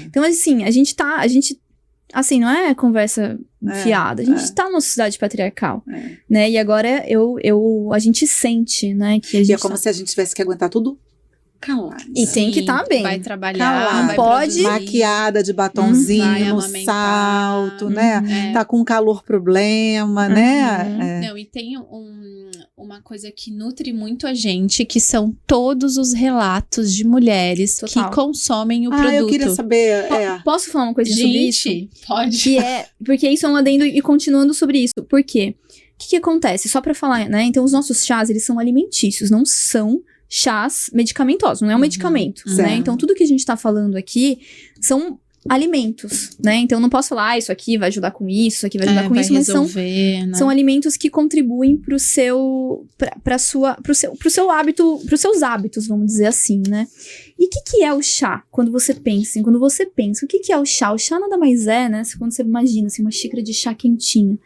Então, assim, a gente, assim, não é conversa fiada, a gente tá numa sociedade patriarcal, né? E agora a gente sente, né, que a gente... E é como se a gente tivesse que aguentar tudo calada. E tem que estar bem. Vai trabalhar, vai pode. Maquiada de batonzinho no salto, né? Tá com calor problema, né? Não, e tem uma coisa que nutre muito a gente, que são todos os relatos de mulheres que consomem o produto. Eu queria saber. Posso falar uma coisa sobre isso? Pode. Que porque isso é um adendo e continuando sobre isso. Por quê? O que acontece? Só pra falar, né? Então, os nossos chás, eles são alimentícios, não são chás medicamentosos, não é um medicamento, né? Então, tudo que a gente tá falando aqui são alimentos, né? Então, não posso falar, isso aqui vai ajudar com isso aqui vai ajudar com isso, mas são alimentos que contribuem pro seu hábito, pros seus hábitos, vamos dizer assim, né? E o que é o chá? Quando você pensa, o que é o chá? O chá nada mais é, né? Quando você imagina, assim, uma xícara de chá quentinha,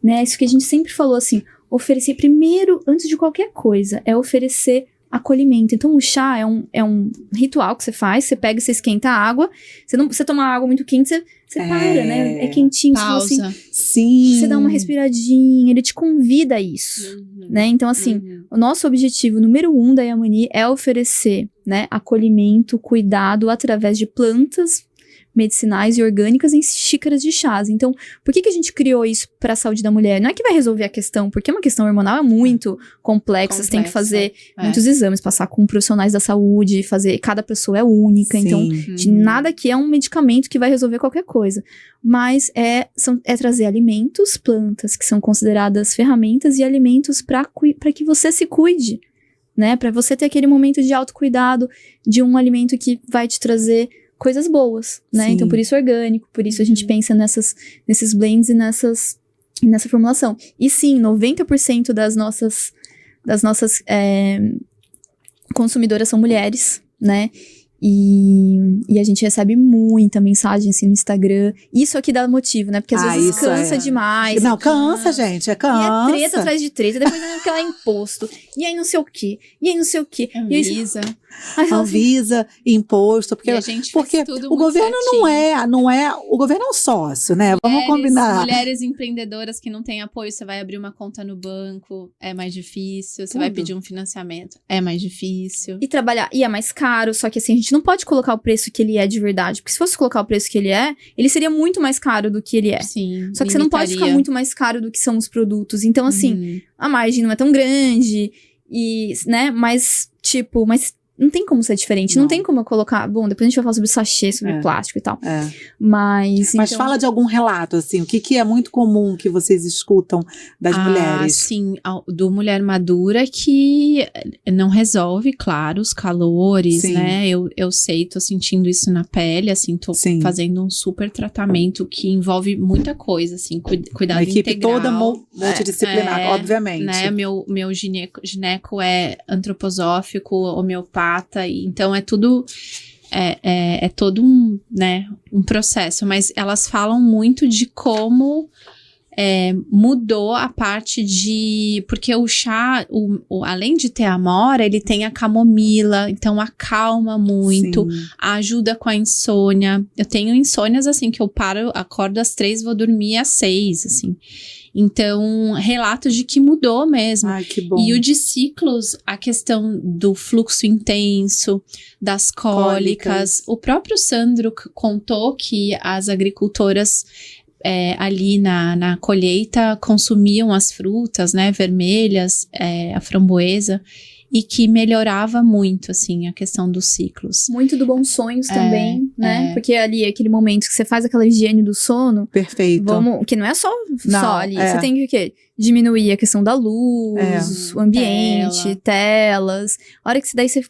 né? Isso que a gente sempre falou, assim, oferecer primeiro, antes de qualquer coisa, é oferecer acolhimento. Então, o chá é um ritual que você faz, você pega e você esquenta a água, você toma água muito quente, você para, né? É quentinho. Pausa. Você fala assim, sim. Você dá uma respiradinha, ele te convida a isso, né? Então, assim, o nosso objetivo número 1 da Yamani é oferecer, né, acolhimento, cuidado através de plantas medicinais e orgânicas em xícaras de chás. Então, por que a gente criou isso para a saúde da mulher? Não é que vai resolver a questão, porque uma questão hormonal é muito complexa, você tem que fazer muitos exames, passar com profissionais da saúde, cada pessoa é única, então de nada que é um medicamento que vai resolver qualquer coisa. Mas é trazer alimentos, plantas que são consideradas ferramentas e alimentos para que você se cuide, né? Para você ter aquele momento de autocuidado, de um alimento que vai te trazer coisas boas, né? Sim. Então, por isso orgânico, por isso a gente pensa nesses blends e nessa formulação. E sim, 90% das nossas consumidoras são mulheres, né? E a gente recebe muita mensagem assim no Instagram. Isso aqui dá motivo, né? Porque às vezes cansa demais. Não, cansa, gente. Cansa. E é treta atrás de treta. Depois que ela é imposto. E aí não sei o quê. Anvisa. Anvisa, imposto. Porque tudo o governo não é. O governo é um sócio, né? Vamos combinar. Mulheres empreendedoras que não têm apoio, você vai abrir uma conta no banco, é mais difícil. Você vai pedir um financiamento, é mais difícil. E trabalhar, e é mais caro. Só que assim, a gente não pode colocar o preço que ele é de verdade. Porque se fosse colocar o preço que ele seria muito mais caro do que ele é. Sim, só que você não pode ficar muito mais caro do que são os produtos. Então, assim, a margem não é tão grande. E, né, mas não tem como ser diferente. Não tem como eu colocar... Bom, depois a gente vai falar sobre sachê, sobre plástico e tal. Mas então... fala de algum relato, assim, o que é muito comum que vocês escutam das mulheres? Sim, do Mulher Madura que não resolve, claro, os calores, né? Eu sei, tô sentindo isso na pele, assim, tô fazendo um super tratamento que envolve muita coisa, assim, cuidado integral. A equipe toda multidisciplinar, obviamente. Né? Meu gineco é antroposófico, homeopata, então é tudo... É todo um, né, um processo, mas elas falam muito de como mudou a parte de... Porque o chá, além de ter a amora, ele tem a camomila, então acalma muito, ajuda com a insônia. Eu tenho insônias, assim, que eu acordo às 3, vou dormir às 6, assim. Então, relatos de que mudou mesmo. Ai, que bom. E o de ciclos, a questão do fluxo intenso, das cólicas. O próprio Sandro contou que as agricultoras ali na colheita consumiam as frutas, né, vermelhas, a framboesa, e que melhorava muito, assim, a questão dos ciclos. Muito do bons sonhos também, né? Porque ali, aquele momento que você faz aquela higiene do sono... Perfeito. Que não é só ali. Você tem que o quê? Diminuir a questão da luz, o ambiente, telas. A hora que daí você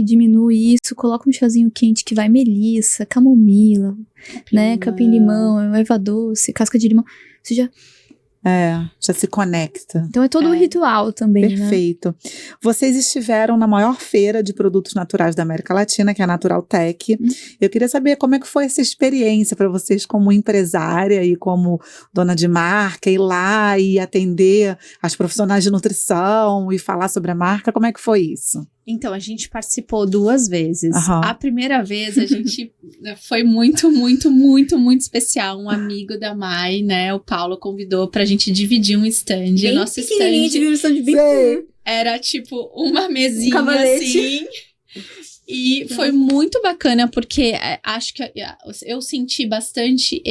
diminui isso, coloca um chazinho quente que vai melissa, camomila, né? Capim-limão, erva doce, casca de limão. Você já se conecta. Então é todo um ritual também, Perfeito. Né? Vocês estiveram na maior feira de produtos naturais da América Latina, que é a Naturaltech. Eu queria saber como é que foi essa experiência para vocês como empresária e como dona de marca, ir lá e atender as profissionais de nutrição e falar sobre a marca. Como é que foi isso? Então, a gente participou 2 vezes. A primeira vez, a gente foi muito, muito, muito, muito especial. Um amigo da Mai, né, o Paulo, convidou pra gente dividir um stand. Bem nosso stand bem era tipo uma mesinha assim. E foi muito bacana, porque acho que eu senti bastante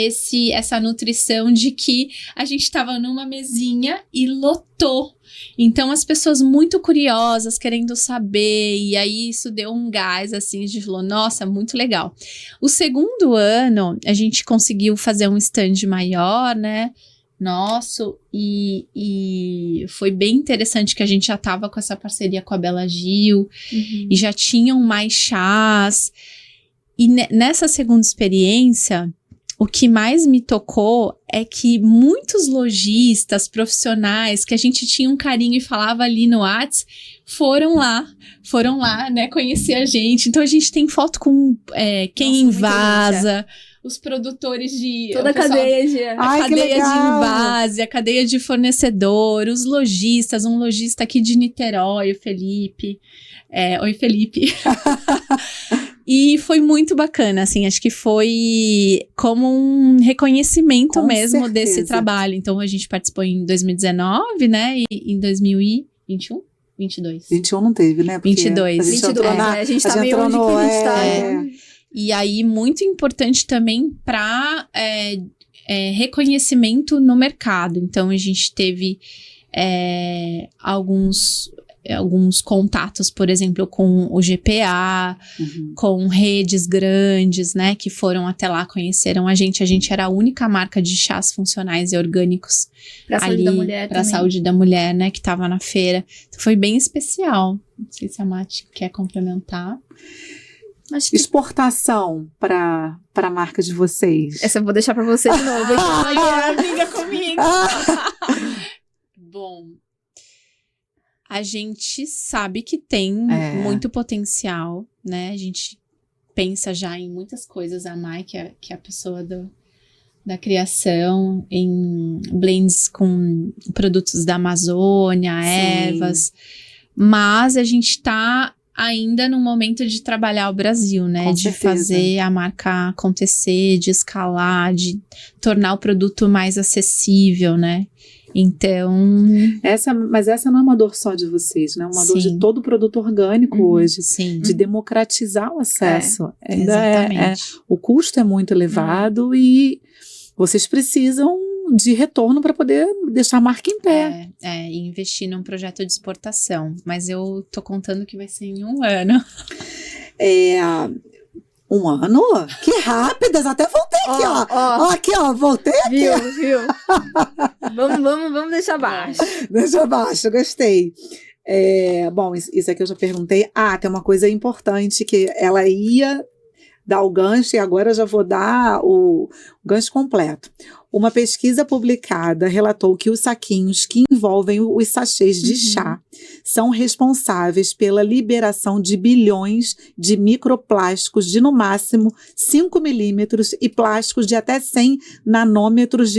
essa nutrição de que a gente tava numa mesinha e lotou. Então, as pessoas muito curiosas, querendo saber, e aí isso deu um gás, assim, a gente falou, nossa, muito legal. O segundo ano, a gente conseguiu fazer um stand maior, né, nosso, e foi bem interessante que a gente já tava com essa parceria com a Bela Gil, e já tinham mais chás, e nessa segunda experiência... O que mais me tocou é que muitos lojistas profissionais que a gente tinha um carinho e falava ali no Whats, foram lá, né, conhecer a gente. Então a gente tem foto com quem invasa, os produtores de... Toda a cadeia de... A cadeia de invase, a cadeia de fornecedor, os lojistas, um lojista aqui de Niterói, o Felipe. Oi, Felipe. E foi muito bacana, assim, acho que foi como um reconhecimento mesmo desse trabalho. Então, a gente participou em 2019, né, e em 2021, 22. 21 não teve, né? Porque 22. A gente tá meio onde que a gente tá. E aí, muito importante também para reconhecimento no mercado. Então, a gente teve alguns contatos, por exemplo, com o GPA, com redes grandes, né, que foram até lá, conheceram a gente. A gente era a única marca de chás funcionais e orgânicos pra saúde da mulher pra saúde da mulher, né, que tava na feira. Então, foi bem especial. Não sei se a Mati quer complementar. Acho que... Exportação para a marca de vocês. Essa eu vou deixar para você de novo. Amiga comigo. Bom, a gente sabe que tem muito potencial, né? A gente pensa já em muitas coisas. A Mai, que é a pessoa da criação, em blends com produtos da Amazônia, ervas. Mas a gente tá ainda no momento de trabalhar o Brasil, né? Com de certeza. fazer a marca acontecer, de escalar, de tornar o produto mais acessível, né? Então... Mas essa não é uma dor só de vocês, né? É uma dor de todo produto orgânico hoje. Sim. De democratizar o acesso. Exatamente. O custo é muito elevado e vocês precisam de retorno para poder deixar a marca em pé. E investir num projeto de exportação. Mas eu tô contando que vai ser em 1 ano. Um ano? Que rápidas, até voltei aqui, ó. Aqui, ó, voltei aqui. Viu? vamos deixar baixo. Deixa abaixo, gostei. Bom, isso aqui eu já perguntei. Tem uma coisa importante que ela ia dar o gancho e agora eu já vou dar o gancho completo. Uma pesquisa publicada relatou que os saquinhos que envolvem os sachês de chá são responsáveis pela liberação de bilhões de microplásticos de, no máximo, 5 milímetros e plásticos de até 100 nanômetros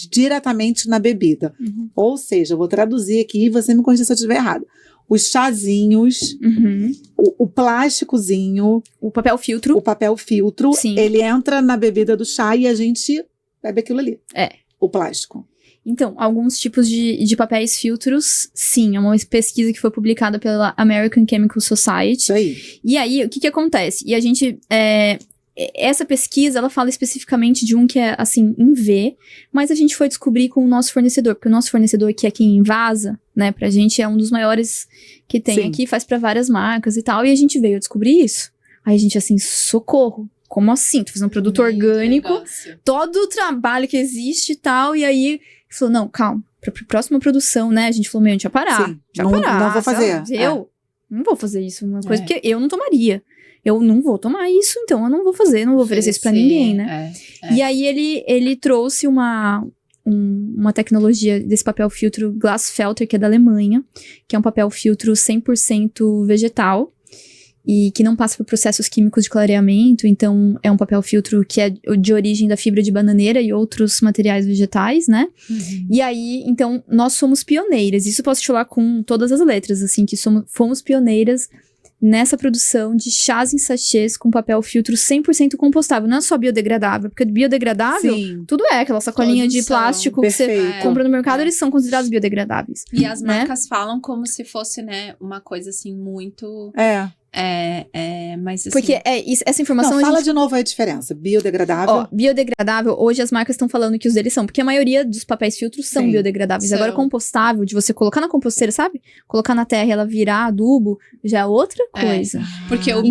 diretamente na bebida. Ou seja, eu vou traduzir aqui e você me corrija se eu estiver errado. Os chazinhos, o plásticozinho... O papel filtro. Sim. Ele entra na bebida do chá e a gente bebe aquilo ali. O plástico. Então, alguns tipos de papéis filtros, sim. É uma pesquisa que foi publicada pela American Chemical Society. Isso aí. E aí, o que acontece? E a gente... Essa pesquisa, ela fala especificamente de um que é, assim, em V, mas a gente foi descobrir com o nosso fornecedor, porque o nosso fornecedor que é aqui em Vaza, né, pra gente é um dos maiores que tem aqui, faz pra várias marcas e tal, e a gente veio descobrir isso. Aí a gente, assim, socorro, como assim? Tu fez um produto orgânico, todo o trabalho que existe e tal, e aí falou, não, calma, pra próxima produção, né, a gente falou, a gente vai parar, não vou fazer. Eu não vou fazer isso, uma coisa que eu não tomaria. Eu não vou tomar isso, então eu não vou fazer, não vou oferecer isso pra ninguém, né? E aí ele trouxe uma tecnologia desse papel filtro Glasfelter, que é da Alemanha, que é um papel filtro 100% vegetal e que não passa por processos químicos de clareamento, então é um papel filtro que é de origem da fibra de bananeira e outros materiais vegetais, né? E aí, então, nós somos pioneiras, isso eu posso te falar com todas as letras, assim, que fomos pioneiras nessa produção de chás em sachês com papel filtro 100% compostável. Não é só biodegradável, porque biodegradável, tudo aquela sacolinha de plástico que você compra no mercado, eles são considerados biodegradáveis. E as marcas falam como se fosse, né, uma coisa assim muito... mas assim... Porque essa informação... Não, fala de novo a diferença. Biodegradável. Biodegradável, hoje as marcas estão falando que os deles são, porque a maioria dos papéis filtros são biodegradáveis. Agora, compostável, de você colocar na composteira, sabe? Colocar na terra e ela virar adubo, já é outra coisa. Porque o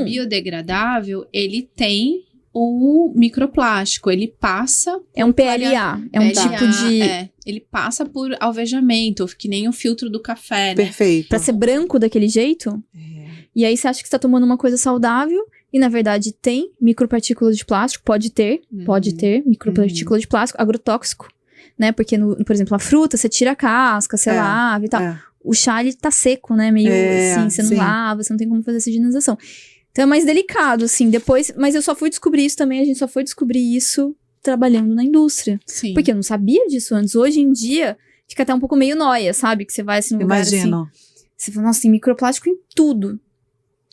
biodegradável, ele tem o microplástico, ele passa... É um PLA, é um tipo de... ele passa por alvejamento, que nem o filtro do café, né? Perfeito. Pra ser branco daquele jeito... E aí você acha que você tá tomando uma coisa saudável e na verdade tem micropartículas de plástico, pode ter micropartículas de plástico, agrotóxico, né? Porque, por exemplo, a fruta, você tira a casca, você lava e tal. O chá, ele tá seco, né? Meio assim, você não lava, você não tem como fazer essa higienização. Então é mais delicado, assim, depois... Mas eu só fui descobrir isso também, a gente só foi descobrir isso trabalhando na indústria. Sim. Porque eu não sabia disso antes. Hoje em dia, fica até um pouco meio nóia, sabe? Que você vai assim, num lugar assim... Você fala, nossa, tem microplástico em tudo.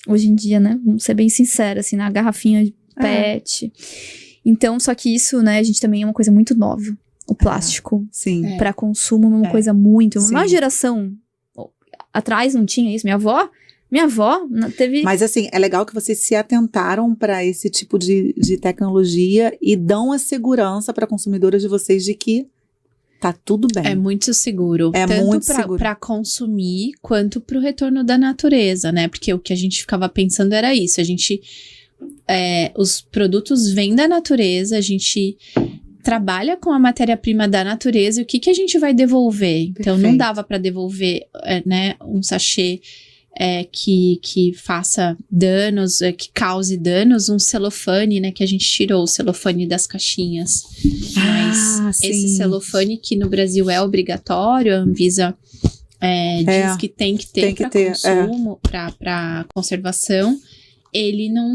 Hoje em dia, né? Vamos ser bem sinceros, assim, na garrafinha de PET. Então, só que isso, né, a gente também é uma coisa muito nova. O plástico. Pra consumo é uma coisa muito... Uma geração atrás não tinha isso. Minha avó teve... Mas assim, é legal que vocês se atentaram para esse tipo de tecnologia e dão a segurança para a consumidora de vocês de que tá tudo bem. É muito seguro. Tanto para consumir, quanto pro retorno da natureza, né? Porque o que a gente ficava pensando era isso. A gente... os produtos vêm da natureza, a gente trabalha com a matéria-prima da natureza. E o que a gente vai devolver? Então, não dava para devolver, né, um sachê que faça danos, que cause danos, um celofane, né, que a gente tirou o celofane das caixinhas. Mas esse celofane que no Brasil é obrigatório, a Anvisa diz que tem que ter para consumo, para conservação, ele não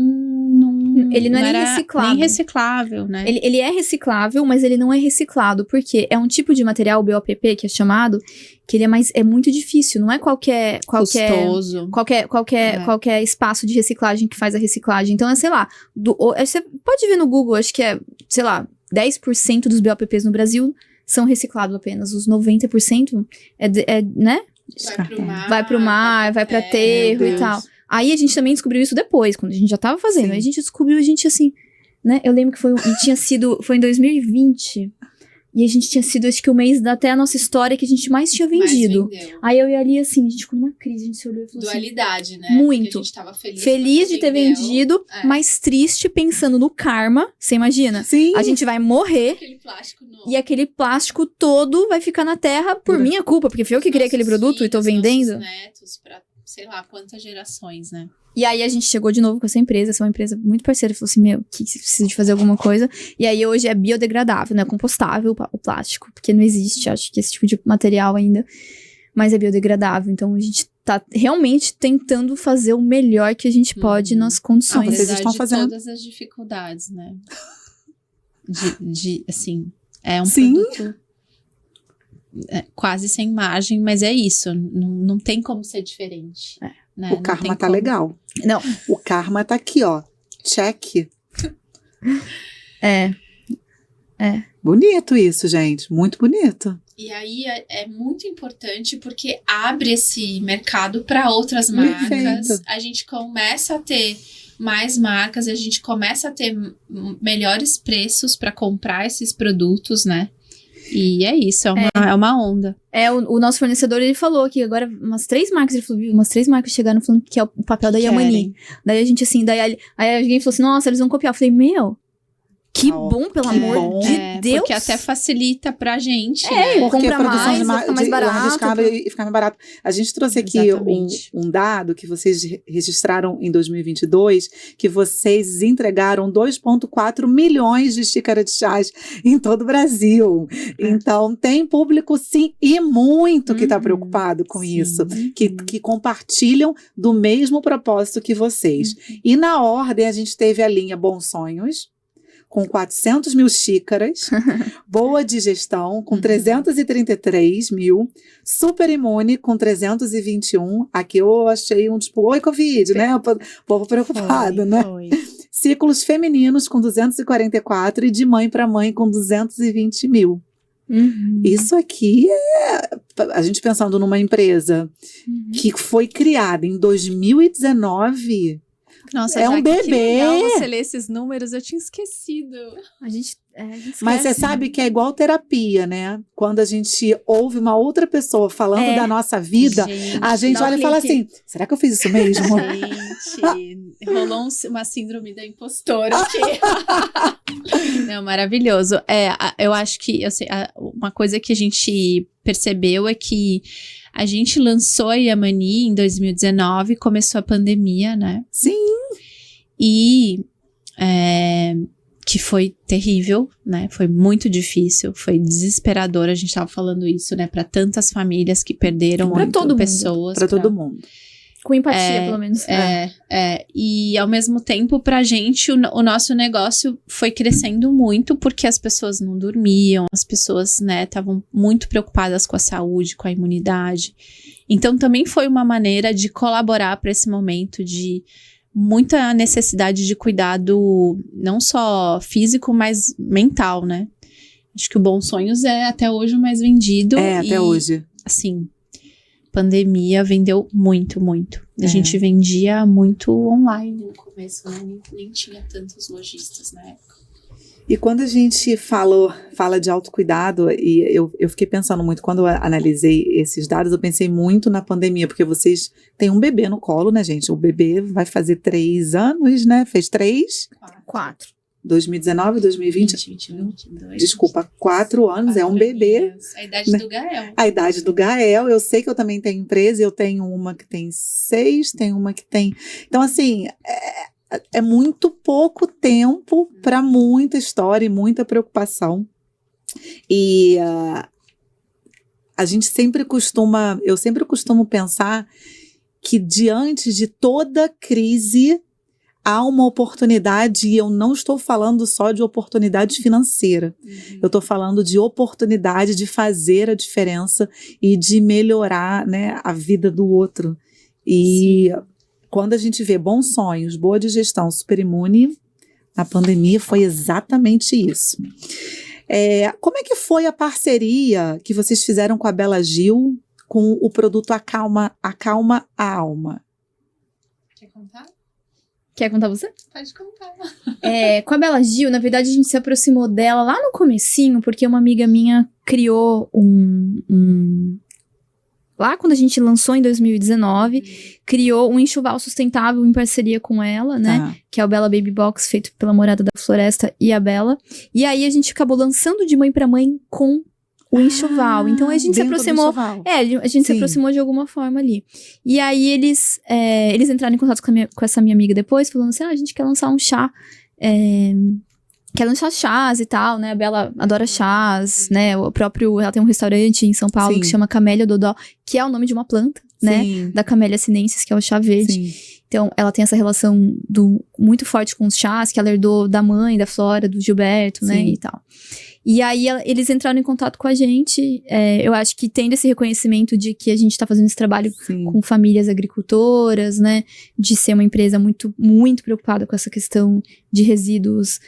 é nem reciclável, né? Ele é reciclável, mas ele não é reciclado, porque é um tipo de material, o BOPP, que é chamado, que ele é muito difícil, não é qualquer custoso. Qualquer espaço de reciclagem que faz a reciclagem. Então, sei lá, você pode ver no Google, acho que sei lá, 10% dos BOPPs no Brasil são reciclados apenas, os 90% né? Vai pro mar, vai pra aterro e tal. Aí a gente também descobriu isso depois, quando a gente já tava fazendo. Aí a gente descobriu, assim, né? Eu lembro que foi em 2020, E a gente tinha sido, acho que o mês até a nossa história que a gente mais tinha vendido. Aí eu e a Ali, assim, a gente ficou numa crise, a gente se olhou e falou Dualidade, né? Muito. Porque a gente tava feliz de ter vendido, mas triste pensando no karma. Você imagina? Sim. A gente vai morrer Aquele plástico novo. e aquele plástico todo vai ficar na terra por minha culpa, porque foi eu que criei aquele produto e tô vendendo. Nossos netos pra, sei lá, quantas gerações, né? E aí a gente chegou de novo com essa empresa é uma empresa muito parceira, e falou assim, que você precisa de fazer alguma coisa. E aí hoje é biodegradável, não é compostável o plástico, porque não existe, acho que esse tipo de material ainda, mas é biodegradável. Então a gente tá realmente tentando fazer o melhor que a gente pode nas condições. Vocês estão fazendo todas as dificuldades, né? Assim, é um Sim. produto quase sem margem, mas é isso, não tem como ser diferente. Né? O karma tá legal. Não. O karma tá aqui, ó. Check. É. Bonito isso, gente. Muito bonito. E aí é muito importante porque abre esse mercado para outras marcas. Perfeito. A gente começa a ter mais marcas, a gente começa a ter melhores preços para comprar esses produtos, né? E é isso, é uma onda. O nosso fornecedor, ele falou que agora umas 3 marcas, ele falou, viu, umas 3 marcas chegaram falando que é o papel da Yamani. Daí a gente assim, aí alguém falou assim, nossa, eles vão copiar. Eu falei, meu, que bom, pelo amor de Deus. Porque até facilita pra gente, Porque compra a produção mais, vai ficar mais barato. E ficar mais barato. A gente trouxe aqui um dado que vocês registraram em 2022, que vocês entregaram 2,4 milhões de xícaras de chás em todo o Brasil. Então, tem público, sim, e muito que está preocupado com isso, que compartilham do mesmo propósito que vocês. E na ordem, a gente teve a linha Bons Sonhos, com 400 mil xícaras, Boa Digestão, com 333 mil, Super Imune, com 321. Aqui eu achei tipo, oi, Covid, né? O povo preocupado, né? Ciclos Femininos, com 244, e de Mãe para Mãe, com 220 mil. Isso aqui a gente pensando numa empresa que foi criada em 2019... Nossa, é um bebê. Que legal você ler esses números, eu tinha esquecido. A gente esquece. Mas você sabe que é igual terapia, né? Quando a gente ouve uma outra pessoa falando da nossa vida, a gente olha e fala assim, será que eu fiz isso mesmo? Gente, rolou uma síndrome da impostora aqui. Não, maravilhoso. Eu acho que uma coisa que a gente percebeu é que a gente lançou a Yamani em 2019, começou a pandemia, né? Sim. E que foi terrível, né? Foi muito difícil, foi desesperador. A gente tava falando isso, né? Para tantas famílias que perderam pessoas. Para todo mundo. Com empatia, pelo menos. E ao mesmo tempo, pra gente, o nosso negócio foi crescendo muito, porque as pessoas não dormiam, as pessoas, né, estavam muito preocupadas com a saúde, com a imunidade. Então, também foi uma maneira de colaborar para esse momento de muita necessidade de cuidado, não só físico, mas mental, né? Acho que o Bons Sonhos é até hoje o mais vendido. Até hoje. Assim, pandemia vendeu muito, muito. A gente vendia muito online no começo, né? Nem tinha tantos lojistas na época. E quando a gente fala de autocuidado, e eu fiquei pensando muito, quando eu analisei esses dados, eu pensei muito na pandemia, porque vocês têm um bebê no colo, né, gente? O bebê vai fazer 3 anos, né? Fez 3? 4. 2019, 2020, 2021, 22. Desculpa, 4 anos, é um bebê. A idade do Gael. A idade do Gael, eu sei que eu também tenho empresa, eu tenho uma que tem 6, tem uma que tem... Então, assim, é muito pouco tempo para muita história e muita preocupação. E eu sempre costumo pensar que diante de toda crise há uma oportunidade, e eu não estou falando só de oportunidade financeira. Eu estou falando de oportunidade de fazer a diferença e de melhorar, né, a vida do outro. E quando a gente vê Bons Sonhos, Boa Digestão, Super Imune, na pandemia foi exatamente isso. Como é que foi a parceria que vocês fizeram com a Bela Gil com o produto Acalma a Alma? Quer contar? Quer contar você? Pode contar. Com a Bela Gil, na verdade, a gente se aproximou dela lá no comecinho, porque uma amiga minha criou lá quando a gente lançou em 2019, criou um enxoval sustentável em parceria com ela, né? Tá. Que é o Bela Baby Box, feito pela Morada da Floresta e a Bela. E aí a gente acabou lançando de mãe pra mãe com o enxoval. Então a gente se dentro do aproximou. enxoval. A gente se Sim. aproximou de alguma forma ali. E aí eles entraram em contato com essa minha amiga depois, falando assim: a gente quer lançar um chá. Quer lançar chás e tal, né? A Bela adora chás, né? Ela tem um restaurante em São Paulo Sim. que chama Camélia Dodó, que é o nome de uma planta, né? Sim. Da Camélia sinensis, que é o chá verde. Sim. Então, ela tem essa relação muito forte com os chás, que ela herdou da mãe, da Flora, do Gilberto, né? Sim. E tal. E aí, eles entraram em contato com a gente. Eu acho que tendo esse reconhecimento de que a gente tá fazendo esse trabalho Sim. com famílias agricultoras, né? De ser uma empresa muito, muito preocupada com essa questão de resíduos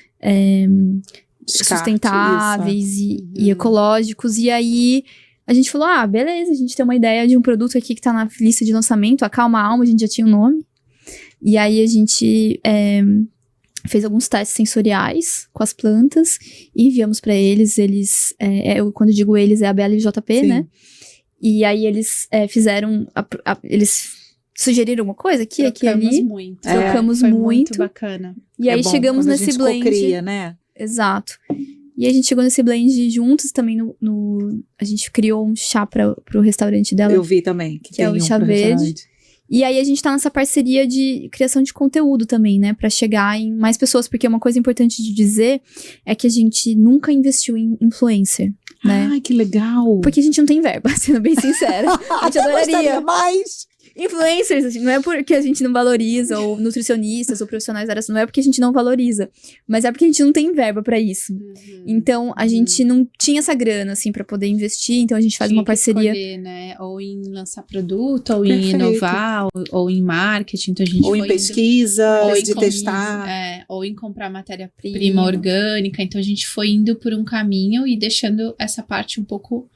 Descarte, sustentáveis isso. e ecológicos. E aí, a gente falou, beleza, a gente tem uma ideia de um produto aqui que tá na lista de lançamento, a Calma Alma, a gente já tinha o nome. E aí, a gente fez alguns testes sensoriais com as plantas e enviamos pra eles. Quando eu digo eles, é a Bela e o JP, Sim. né? E aí, eles fizeram... Eles sugeriram uma coisa aqui, aqui e ali. Muito. Trocamos Foi muito. muito bacana. E aí, bom chegamos quando nesse a gente blend. cocria, né? Exato. E a gente chegou nesse blend juntos também a gente criou um chá pro restaurante dela. Eu vi também. Que é tem o chá pro verde. restaurante. E aí a gente tá nessa parceria de criação de conteúdo também, né? Pra chegar em mais pessoas. Porque uma coisa importante de dizer é que a gente nunca investiu em influencer, né? Ai, que legal. Porque a gente não tem verba, sendo bem sincera. A gente Até gostaria adoraria. mais. Influencers, assim, não é porque a gente não valoriza, ou nutricionistas, ou profissionais da área, não é porque a gente não valoriza, mas é porque a gente não tem verba pra isso. Então, a gente não tinha essa grana, assim, pra poder investir, então a gente faz Tinha uma parceria. Que escolher, né? Ou em lançar produto, ou em Perfeito. inovar, ou em marketing. Então a gente Ou foi em indo- pesquisa, ou em de com- testar. ou em comprar matéria-prima orgânica. Então a gente foi indo por um caminho e deixando essa parte um pouco,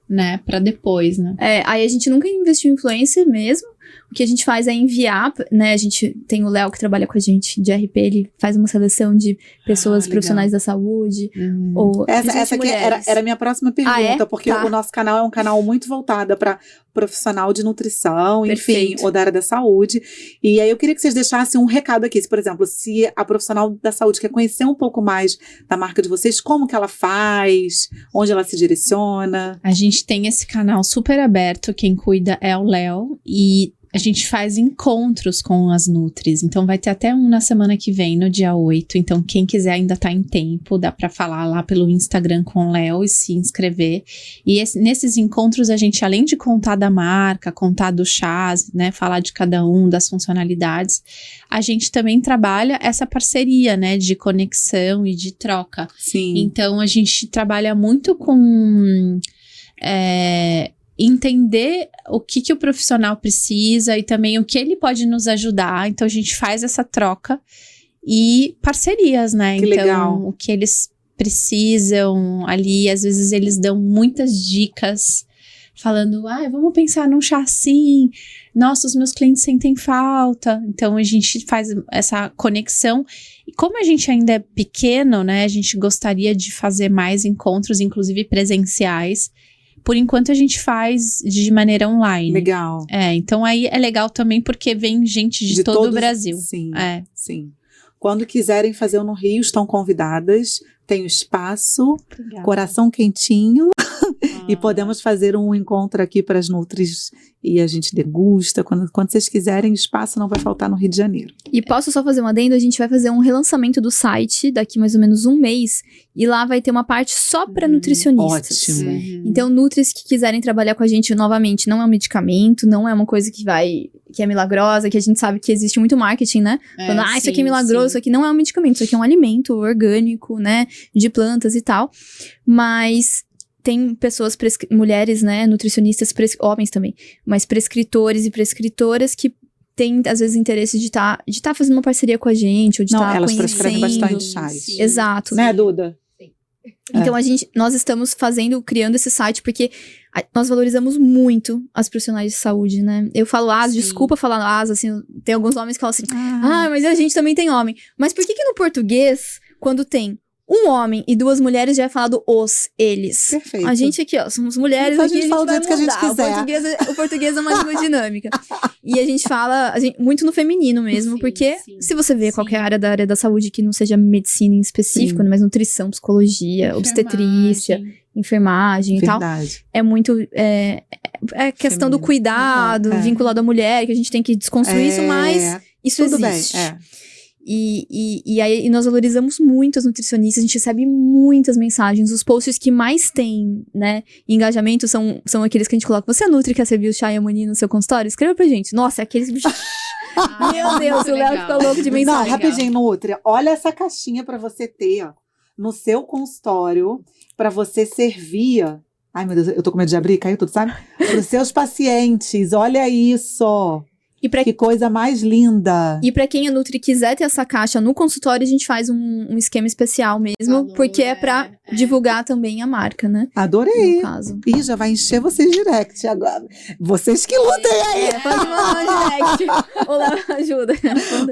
né, pra depois, né? Aí a gente nunca investiu em influencer mesmo. O que a gente faz é enviar, né? A gente tem o Léo que trabalha com a gente de RP, ele faz uma seleção de pessoas legal. profissionais da saúde. Ou Essa aqui mulheres. era a minha próxima pergunta, é? porque Tá. o nosso canal é um canal muito voltado para profissional de nutrição, enfim, Perfeito. ou da área da saúde. E aí eu queria que vocês deixassem um recado aqui. Se, por exemplo, se a profissional da saúde quer conhecer um pouco mais da marca de vocês, como que ela faz, onde ela se direciona. A gente tem esse canal super aberto, quem cuida é o Léo, e a gente faz encontros com as Nutris. Então vai ter até um na semana que vem, no dia 8. Então quem quiser ainda tá em tempo, dá pra falar lá pelo Instagram com o Léo e se inscrever. E nesses encontros a gente, além de contar da marca, contar do chás, né, falar de cada um, das funcionalidades, a gente também trabalha essa parceria, né, de conexão e de troca. Sim. Então a gente trabalha muito com entender o que o profissional precisa e também o que ele pode nos ajudar. Então a gente faz essa troca e parcerias, né? Que então legal. o que eles precisam ali, às vezes eles dão muitas dicas falando, vamos pensar num chá assim, nossa, os meus clientes sentem falta. Então a gente faz essa conexão. E como a gente ainda é pequeno, né, a gente gostaria de fazer mais encontros, inclusive presenciais. Por enquanto a gente faz de maneira online. Legal. Então aí é legal também porque vem gente de todo o Brasil. Sim, É. sim. Quando quiserem fazer no Rio, estão convidadas. Tem o espaço, coração quentinho. E podemos fazer um encontro aqui para as Nutris e a gente degusta. Quando vocês quiserem, espaço não vai faltar no Rio de Janeiro. E posso só fazer um adendo? A gente vai fazer um relançamento do site daqui mais ou menos um mês. E lá vai ter uma parte só para nutricionistas. Ótimo. Então, Nutris que quiserem trabalhar com a gente novamente, não é um medicamento, não é uma coisa que é milagrosa, que a gente sabe que existe muito marketing, né? Falando, isso aqui é milagroso, isso aqui não é um medicamento, isso aqui é um alimento orgânico, né? De plantas e tal. Mas tem pessoas, mulheres, né? Nutricionistas, homens também, mas prescritores e prescritoras que têm, às vezes, interesse de tá fazendo uma parceria com a gente, ou de estar Elas conhecendo. prescrevem bastante chás. Exato. Né, Duda? Então, nós estamos criando esse site porque nós valorizamos muito as profissionais de saúde, né? Eu falo as, desculpa falar as, assim, tem alguns homens que falam assim, mas a gente também tem homem. Mas por que no português, quando tem um homem e duas mulheres, já é falado eles? Perfeito. A gente aqui, ó, somos mulheres, então, aqui a gente fala do vai jeito que a gente mudar. quiser. O português é uma língua dinâmica. E a gente fala muito no feminino mesmo, porque se você vê qualquer área da saúde que não seja medicina em específico, mas nutrição, psicologia, obstetrícia, enfermagem e tal, é muito é questão feminino. Do cuidado vinculado à mulher, que a gente tem que desconstruir isso, mas isso tudo existe. Bem, E aí nós valorizamos muito as nutricionistas, a gente recebe muitas mensagens. Os posts que mais tem, né, engajamento são aqueles que a gente coloca. Você é nutri, quer servir o chá e a mani no seu consultório? Escreva pra gente. Nossa, é aqueles... Meu Deus, o Léo ficou louco de mensagem. Não, rapidinho, Nutri. Olha essa caixinha pra você ter, ó, no seu consultório, pra você servir... Ai, meu Deus, eu tô com medo de abrir, caiu tudo, sabe? Pros seus pacientes, olha isso. Que coisa mais linda. E pra quem é Nutri e quiser ter essa caixa no consultório, a gente faz um esquema especial mesmo, porque é pra divulgar também a marca, né? Adorei. No caso. Ih, já vai encher vocês direct agora. Vocês que lutem aí. Pode mandar direct. O Léo ajuda.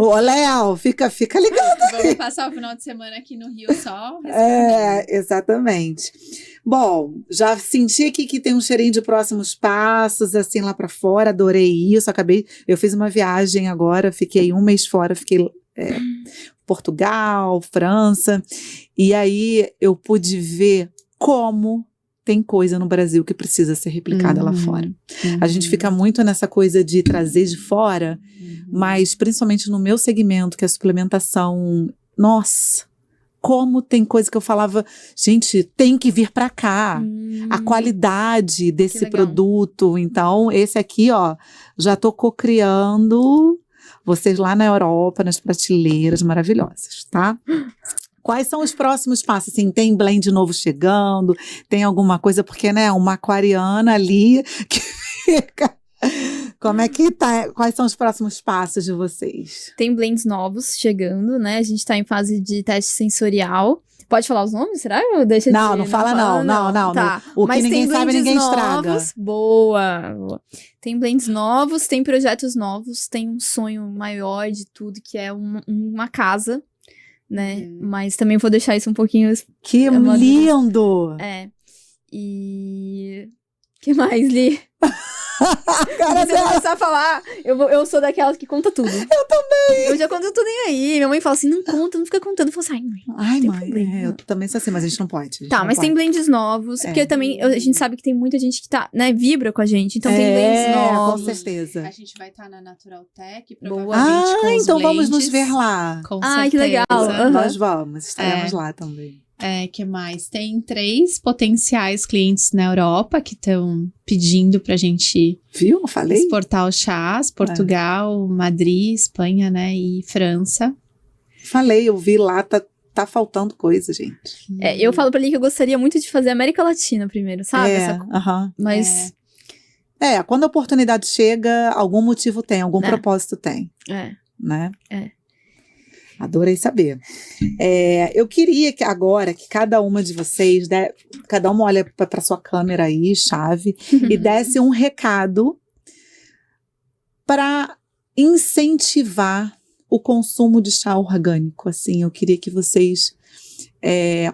Ô, Léo, fica ligado aí. Vamos passar o final de semana aqui no Rio só. Exatamente. Bom, já senti aqui que tem um cheirinho de próximos passos, assim, lá pra fora, adorei isso, eu fiz uma viagem agora, fiquei um mês fora, fiquei Portugal, França, e aí eu pude ver como tem coisa no Brasil que precisa ser replicada lá fora. A gente fica muito nessa coisa de trazer de fora, mas principalmente no meu segmento, que é a suplementação, nossa... Como tem coisa que eu falava, gente, tem que vir pra cá. A qualidade desse produto. Então, esse aqui, ó, já tô cocriando vocês lá na Europa, nas prateleiras maravilhosas, tá? Quais são os próximos passos? Assim, tem blend novo chegando? Tem alguma coisa? Porque, né, uma aquariana ali que fica... Como é que tá? Quais são os próximos passos de vocês? Tem blends novos chegando, né? A gente tá em fase de teste sensorial. Pode falar os nomes, será? Deixa não fala não. Tá. O que ninguém sabe, ninguém estraga. Boa. Tem blends novos, tem projetos novos, tem um sonho maior de tudo, que é uma casa, né? Mas também vou deixar isso um pouquinho... Que lindo! E... que mais, Li? Cara, se eu começar a falar, eu sou daquelas que conta tudo. Eu também. Eu já conto tudo aí. Minha mãe fala assim, não conta, não fica contando. Eu falo assim, ai, mãe, eu também sou assim, mas a gente não pode. Tá, mas tem blends novos, porque também a gente sabe que tem muita gente que tá, né, vibra com a gente, então tem blends novos. Com certeza. A gente vai estar na Natural Tech, provavelmente com os então blends. Vamos nos ver lá. Com certeza. Que legal. Nós vamos, estaremos lá também. Que mais? Tem 3 potenciais clientes na Europa que estão pedindo pra gente Viu? Não falei? exportar os chás. Portugal, Madrid, Espanha, né? E França. Falei, eu vi lá, tá faltando coisa, gente. Eu falo pra ele que eu gostaria muito de fazer América Latina primeiro, sabe? Mas... quando a oportunidade chega, algum motivo tem, algum propósito tem. Né? Adorei saber. Eu queria que agora que cada uma de vocês, cada uma olha para sua câmera aí, chave, e desse um recado para incentivar o consumo de chá orgânico. Assim, eu queria que vocês,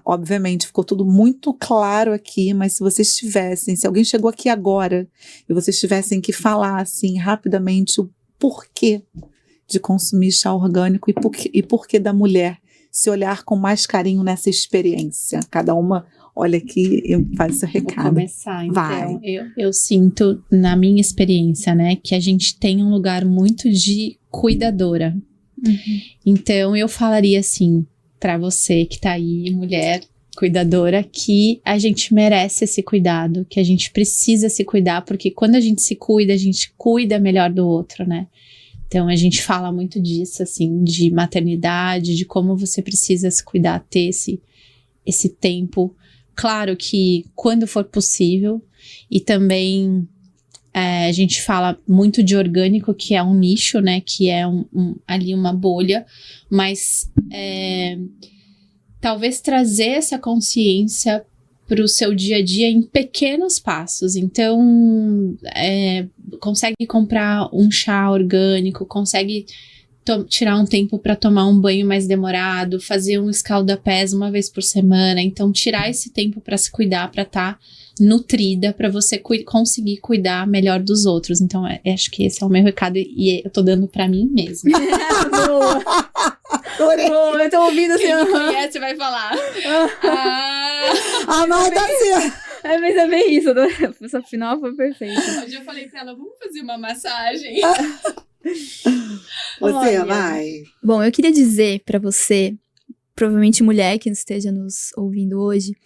obviamente, ficou tudo muito claro aqui, mas se alguém chegou aqui agora e vocês tivessem que falar assim rapidamente o porquê de consumir chá orgânico e por que da mulher se olhar com mais carinho nessa experiência. Cada uma olha aqui e faz seu recado. Vou começar, então. Eu sinto, na minha experiência, né, que a gente tem um lugar muito de cuidadora. Então, eu falaria assim, pra você que tá aí, mulher cuidadora, que a gente merece esse cuidado, que a gente precisa se cuidar, porque quando a gente se cuida, a gente cuida melhor do outro, né? Então, a gente fala muito disso, assim, de maternidade, de como você precisa se cuidar, ter esse tempo. Claro que quando for possível. E também a gente fala muito de orgânico, que é um nicho, né? Que é ali uma bolha. Mas talvez trazer essa consciência para o seu dia a dia em pequenos passos. Então, consegue comprar um chá orgânico, consegue tirar um tempo para tomar um banho mais demorado, fazer um escalda-pés uma vez por semana. Então, tirar esse tempo para se cuidar, para estar nutrida, para você conseguir cuidar melhor dos outros. Então, acho que esse é o meu recado e eu tô dando para mim mesma. Boa! Boa, eu tô ouvindo assim. Quem me conhece vai falar. Mas dá certo. Mas é bem isso, né? Essa final foi perfeita. Hoje eu falei pra ela, vamos fazer uma massagem. Você vai. Bom, eu queria dizer pra você, provavelmente mulher que esteja nos ouvindo hoje,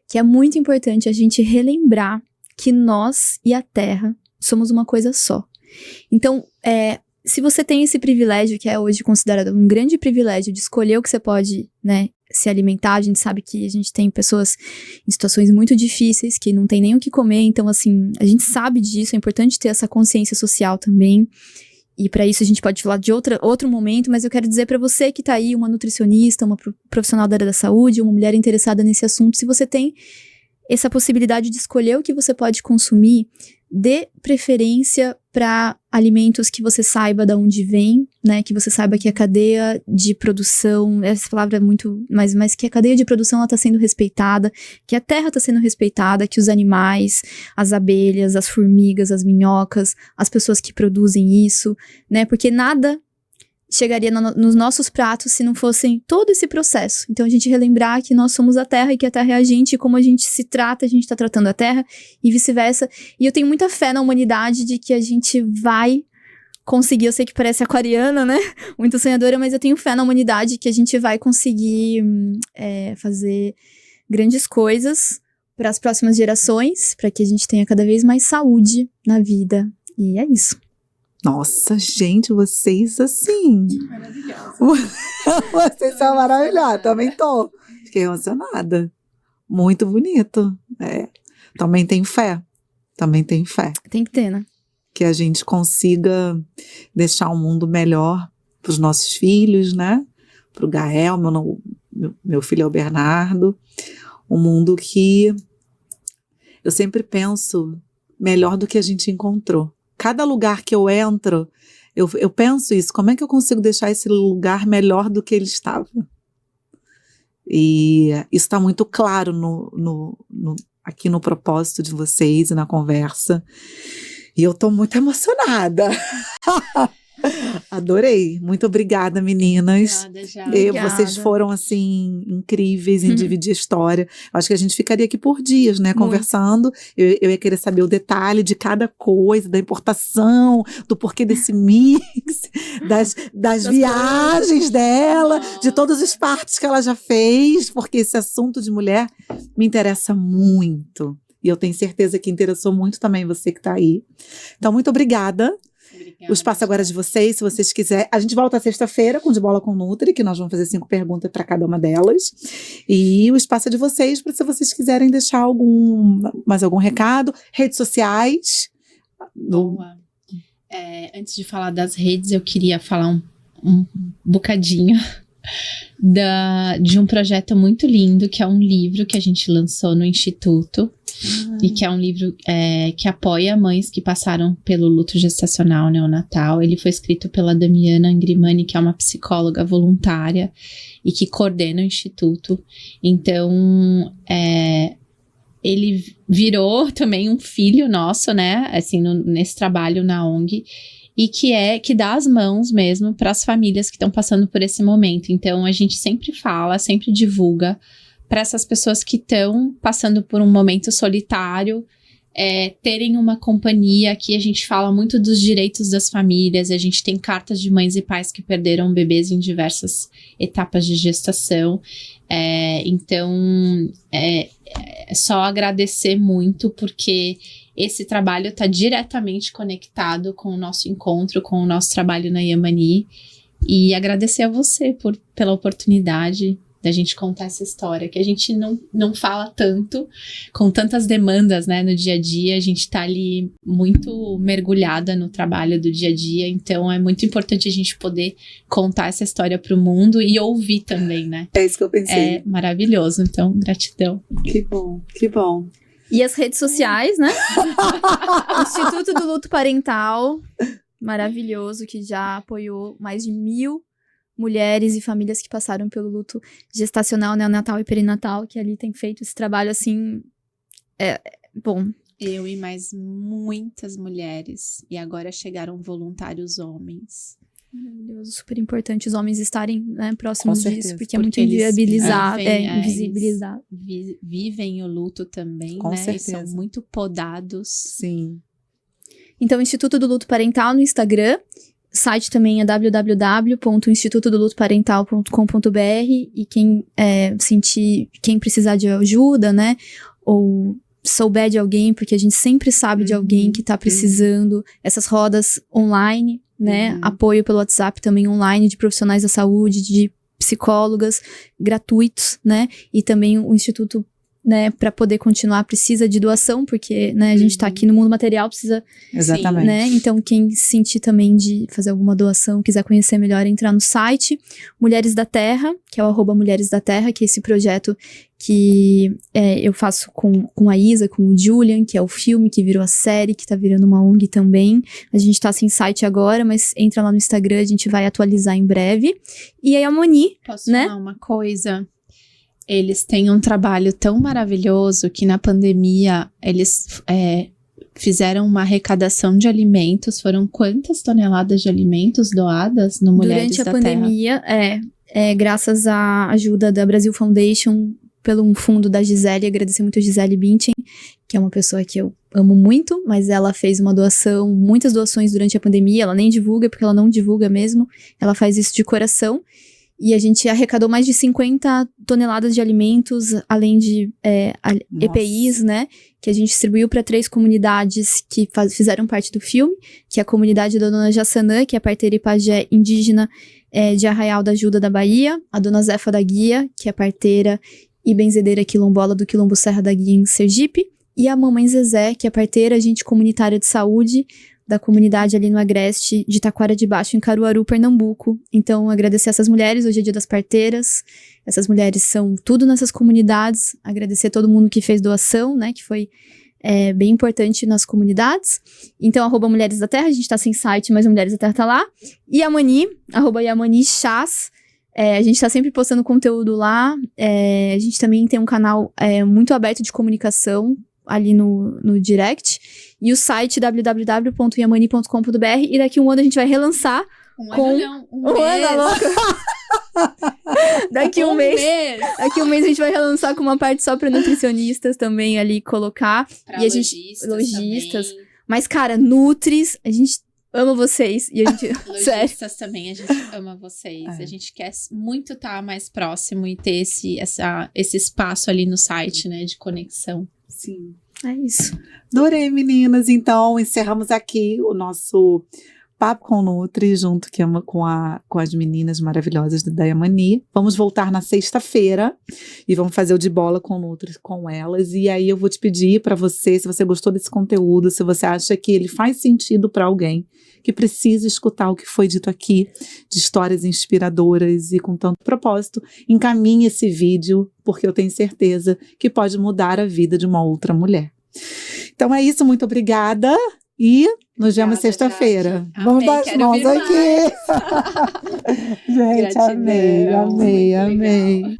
que é muito importante a gente relembrar que nós e a Terra somos uma coisa só. Então, se você tem esse privilégio, que é hoje considerado um grande privilégio, de escolher o que você pode, né, se alimentar, a gente sabe que a gente tem pessoas em situações muito difíceis, que não tem nem o que comer, então, assim, a gente sabe disso, é importante ter essa consciência social também, e para isso a gente pode falar de outro momento, mas eu quero dizer para você que tá aí, uma nutricionista, uma profissional da área da saúde, uma mulher interessada nesse assunto, se você tem essa possibilidade de escolher o que você pode consumir, dê preferência para alimentos que você saiba de onde vem, né, que você saiba que a cadeia de produção, essa palavra é muito, mas que a cadeia de produção ela tá sendo respeitada, que a terra está sendo respeitada, que os animais, as abelhas, as formigas, as minhocas, as pessoas que produzem isso, né, porque nada chegaria nos nossos pratos se não fossem todo esse processo. Então, a gente relembrar que nós somos a Terra e que a Terra é a gente, e como a gente se trata, a gente está tratando a Terra, e vice-versa. E eu tenho muita fé na humanidade de que a gente vai conseguir, eu sei que parece aquariana, né? Muito sonhadora, mas eu tenho fé na humanidade que a gente vai conseguir fazer grandes coisas para as próximas gerações, para que a gente tenha cada vez mais saúde na vida. E é isso. Nossa, gente, vocês assim. Maravilhosa. Vocês são maravilhosos. Também tô. Fiquei emocionada. Muito bonito. Também tenho fé. Tem que ter, né? Que a gente consiga deixar um mundo melhor para os nossos filhos, né? Para o Gael, meu filho é o Bernardo. Um mundo que eu sempre penso melhor do que a gente encontrou. Cada lugar que eu entro, eu penso isso, como é que eu consigo deixar esse lugar melhor do que ele estava? E isso está muito claro aqui no propósito de vocês e na conversa. E eu estou muito emocionada. Adorei. Muito obrigada, meninas. Obrigada. Vocês foram, assim, incríveis em dividir a história. Acho que a gente ficaria aqui por dias, né? Conversando. Eu ia querer saber o detalhe de cada coisa, da importação, do porquê desse mix, das viagens dela, de todas as partes que ela já fez, porque esse assunto de mulher me interessa muito. E eu tenho certeza que interessou muito também você que está aí. Então, muito obrigada. O espaço agora é de vocês, se vocês quiserem. A gente volta sexta-feira com De Bola com Nutri, que nós vamos fazer 5 perguntas para cada uma delas. E o espaço é de vocês, para se vocês quiserem deixar mais algum recado. Redes sociais. Boa. Antes de falar das redes, eu queria falar um bocadinho de um projeto muito lindo, que é um livro que a gente lançou no Instituto. E que é um livro que apoia mães que passaram pelo luto gestacional neonatal. Ele foi escrito pela Damiana Angrimani, que é uma psicóloga voluntária e que coordena o Instituto. Então, ele virou também um filho nosso, né? Assim, nesse trabalho na ONG. E que dá as mãos mesmo para as famílias que estão passando por esse momento. Então, a gente sempre fala, sempre divulga para essas pessoas que estão passando por um momento solitário, terem uma companhia. Aqui a gente fala muito dos direitos das famílias, a gente tem cartas de mães e pais que perderam bebês em diversas etapas de gestação. Então, é só agradecer muito, porque esse trabalho está diretamente conectado com o nosso encontro, com o nosso trabalho na Yamani. E agradecer a você pela oportunidade da gente contar essa história, que a gente não fala tanto, com tantas demandas, né, no dia a dia, a gente tá ali muito mergulhada no trabalho do dia a dia, então é muito importante a gente poder contar essa história pro mundo e ouvir também, né? É isso que eu pensei. É maravilhoso, então gratidão. Que bom, que bom. E as redes sociais, né? Instituto do Luto Parental, maravilhoso, que já apoiou mais de 1.000 mulheres e famílias que passaram pelo luto gestacional, neonatal e perinatal, que ali tem feito esse trabalho, assim, bom. Eu e mais muitas mulheres, e agora chegaram voluntários homens. Maravilhoso, super importante os homens estarem, né, próximos disso, porque é muito eles inviabilizado, invisibilizado. invisibilizado. Vivem o luto também, Com né? certeza. E são muito podados. Sim. Então, Instituto do Luto Parental no Instagram. O site também é www.institutodolutoparental.com.br, e quem quem precisar de ajuda, né, ou souber de alguém, porque a gente sempre sabe de alguém que tá precisando, essas rodas online, né, apoio pelo WhatsApp também online, de profissionais da saúde, de psicólogas, gratuitos, né, e também o Instituto, né, para poder continuar, precisa de doação, porque, né, a gente tá aqui no mundo material, precisa... Exatamente. Né, então quem sentir também de fazer alguma doação, quiser conhecer melhor, entrar no site Mulheres da Terra, que é o @Mulheres da Terra, que é esse projeto que eu faço com a Isa, com o Julian, que é o filme que virou a série, que tá virando uma ONG também. A gente tá sem site agora, mas entra lá no Instagram, a gente vai atualizar em breve. E aí a Moni, Posso né? falar uma coisa? Eles têm um trabalho tão maravilhoso que na pandemia eles fizeram uma arrecadação de alimentos. Foram quantas toneladas de alimentos doadas no Mulheres da Terra? Durante a pandemia, graças à ajuda da Brasil Foundation, pelo fundo da Gisele, agradecer muito a Gisele Bündchen, que é uma pessoa que eu amo muito, mas ela fez uma doação, muitas doações durante a pandemia, ela nem divulga, porque ela não divulga mesmo, ela faz isso de coração, e a gente arrecadou mais de 50 toneladas de alimentos, além de EPIs, né, que a gente distribuiu para 3 comunidades que fizeram parte do filme, que é a comunidade da Dona Jassanã, que é parteira e pajé indígena de Arraial da Ajuda da Bahia, a Dona Zefa da Guia, que é parteira e benzedeira quilombola do Quilombo Serra da Guia em Sergipe, e a Mamãe Zezé, que é parteira, agente comunitária de saúde da comunidade ali no Agreste de Taquara de Baixo, em Caruaru, Pernambuco. Então, agradecer essas mulheres, hoje é dia das parteiras, essas mulheres são tudo nessas comunidades, agradecer a todo mundo que fez doação, né, que foi bem importante nas comunidades. Então, @Mulheres da Terra, a gente tá sem site, mas a Mulheres da Terra tá lá. E a Mani, @YamaniChás, a gente tá sempre postando conteúdo lá, a gente também tem um canal muito aberto de comunicação ali no direct, e o site www.yamani.com.br, e daqui um ano a gente vai relançar um ano, daqui um mês a gente vai relançar com uma parte só pra nutricionistas também ali colocar, pra e a gente logistas também. Mas cara, nutris, a gente ama vocês, e a gente Logistas também, a gente ama vocês. A gente quer muito estar mais próximo e ter esse espaço ali no site, né, de conexão. Sim. É isso. Adorei, meninas. Então, encerramos aqui o nosso Papo com Nutri, junto com as meninas maravilhosas da Yamani. Vamos voltar na sexta-feira e vamos fazer o de bola com Nutri com elas. E aí eu vou te pedir para você, se você gostou desse conteúdo, se você acha que ele faz sentido para alguém que precisa escutar o que foi dito aqui, de histórias inspiradoras e com tanto propósito, encaminhe esse vídeo, porque eu tenho certeza que pode mudar a vida de uma outra mulher. Então é isso, muito obrigada e nos vemos sexta-feira. Vamos dar as mãos aqui. Gente, Gratidão. amei. Muito legal.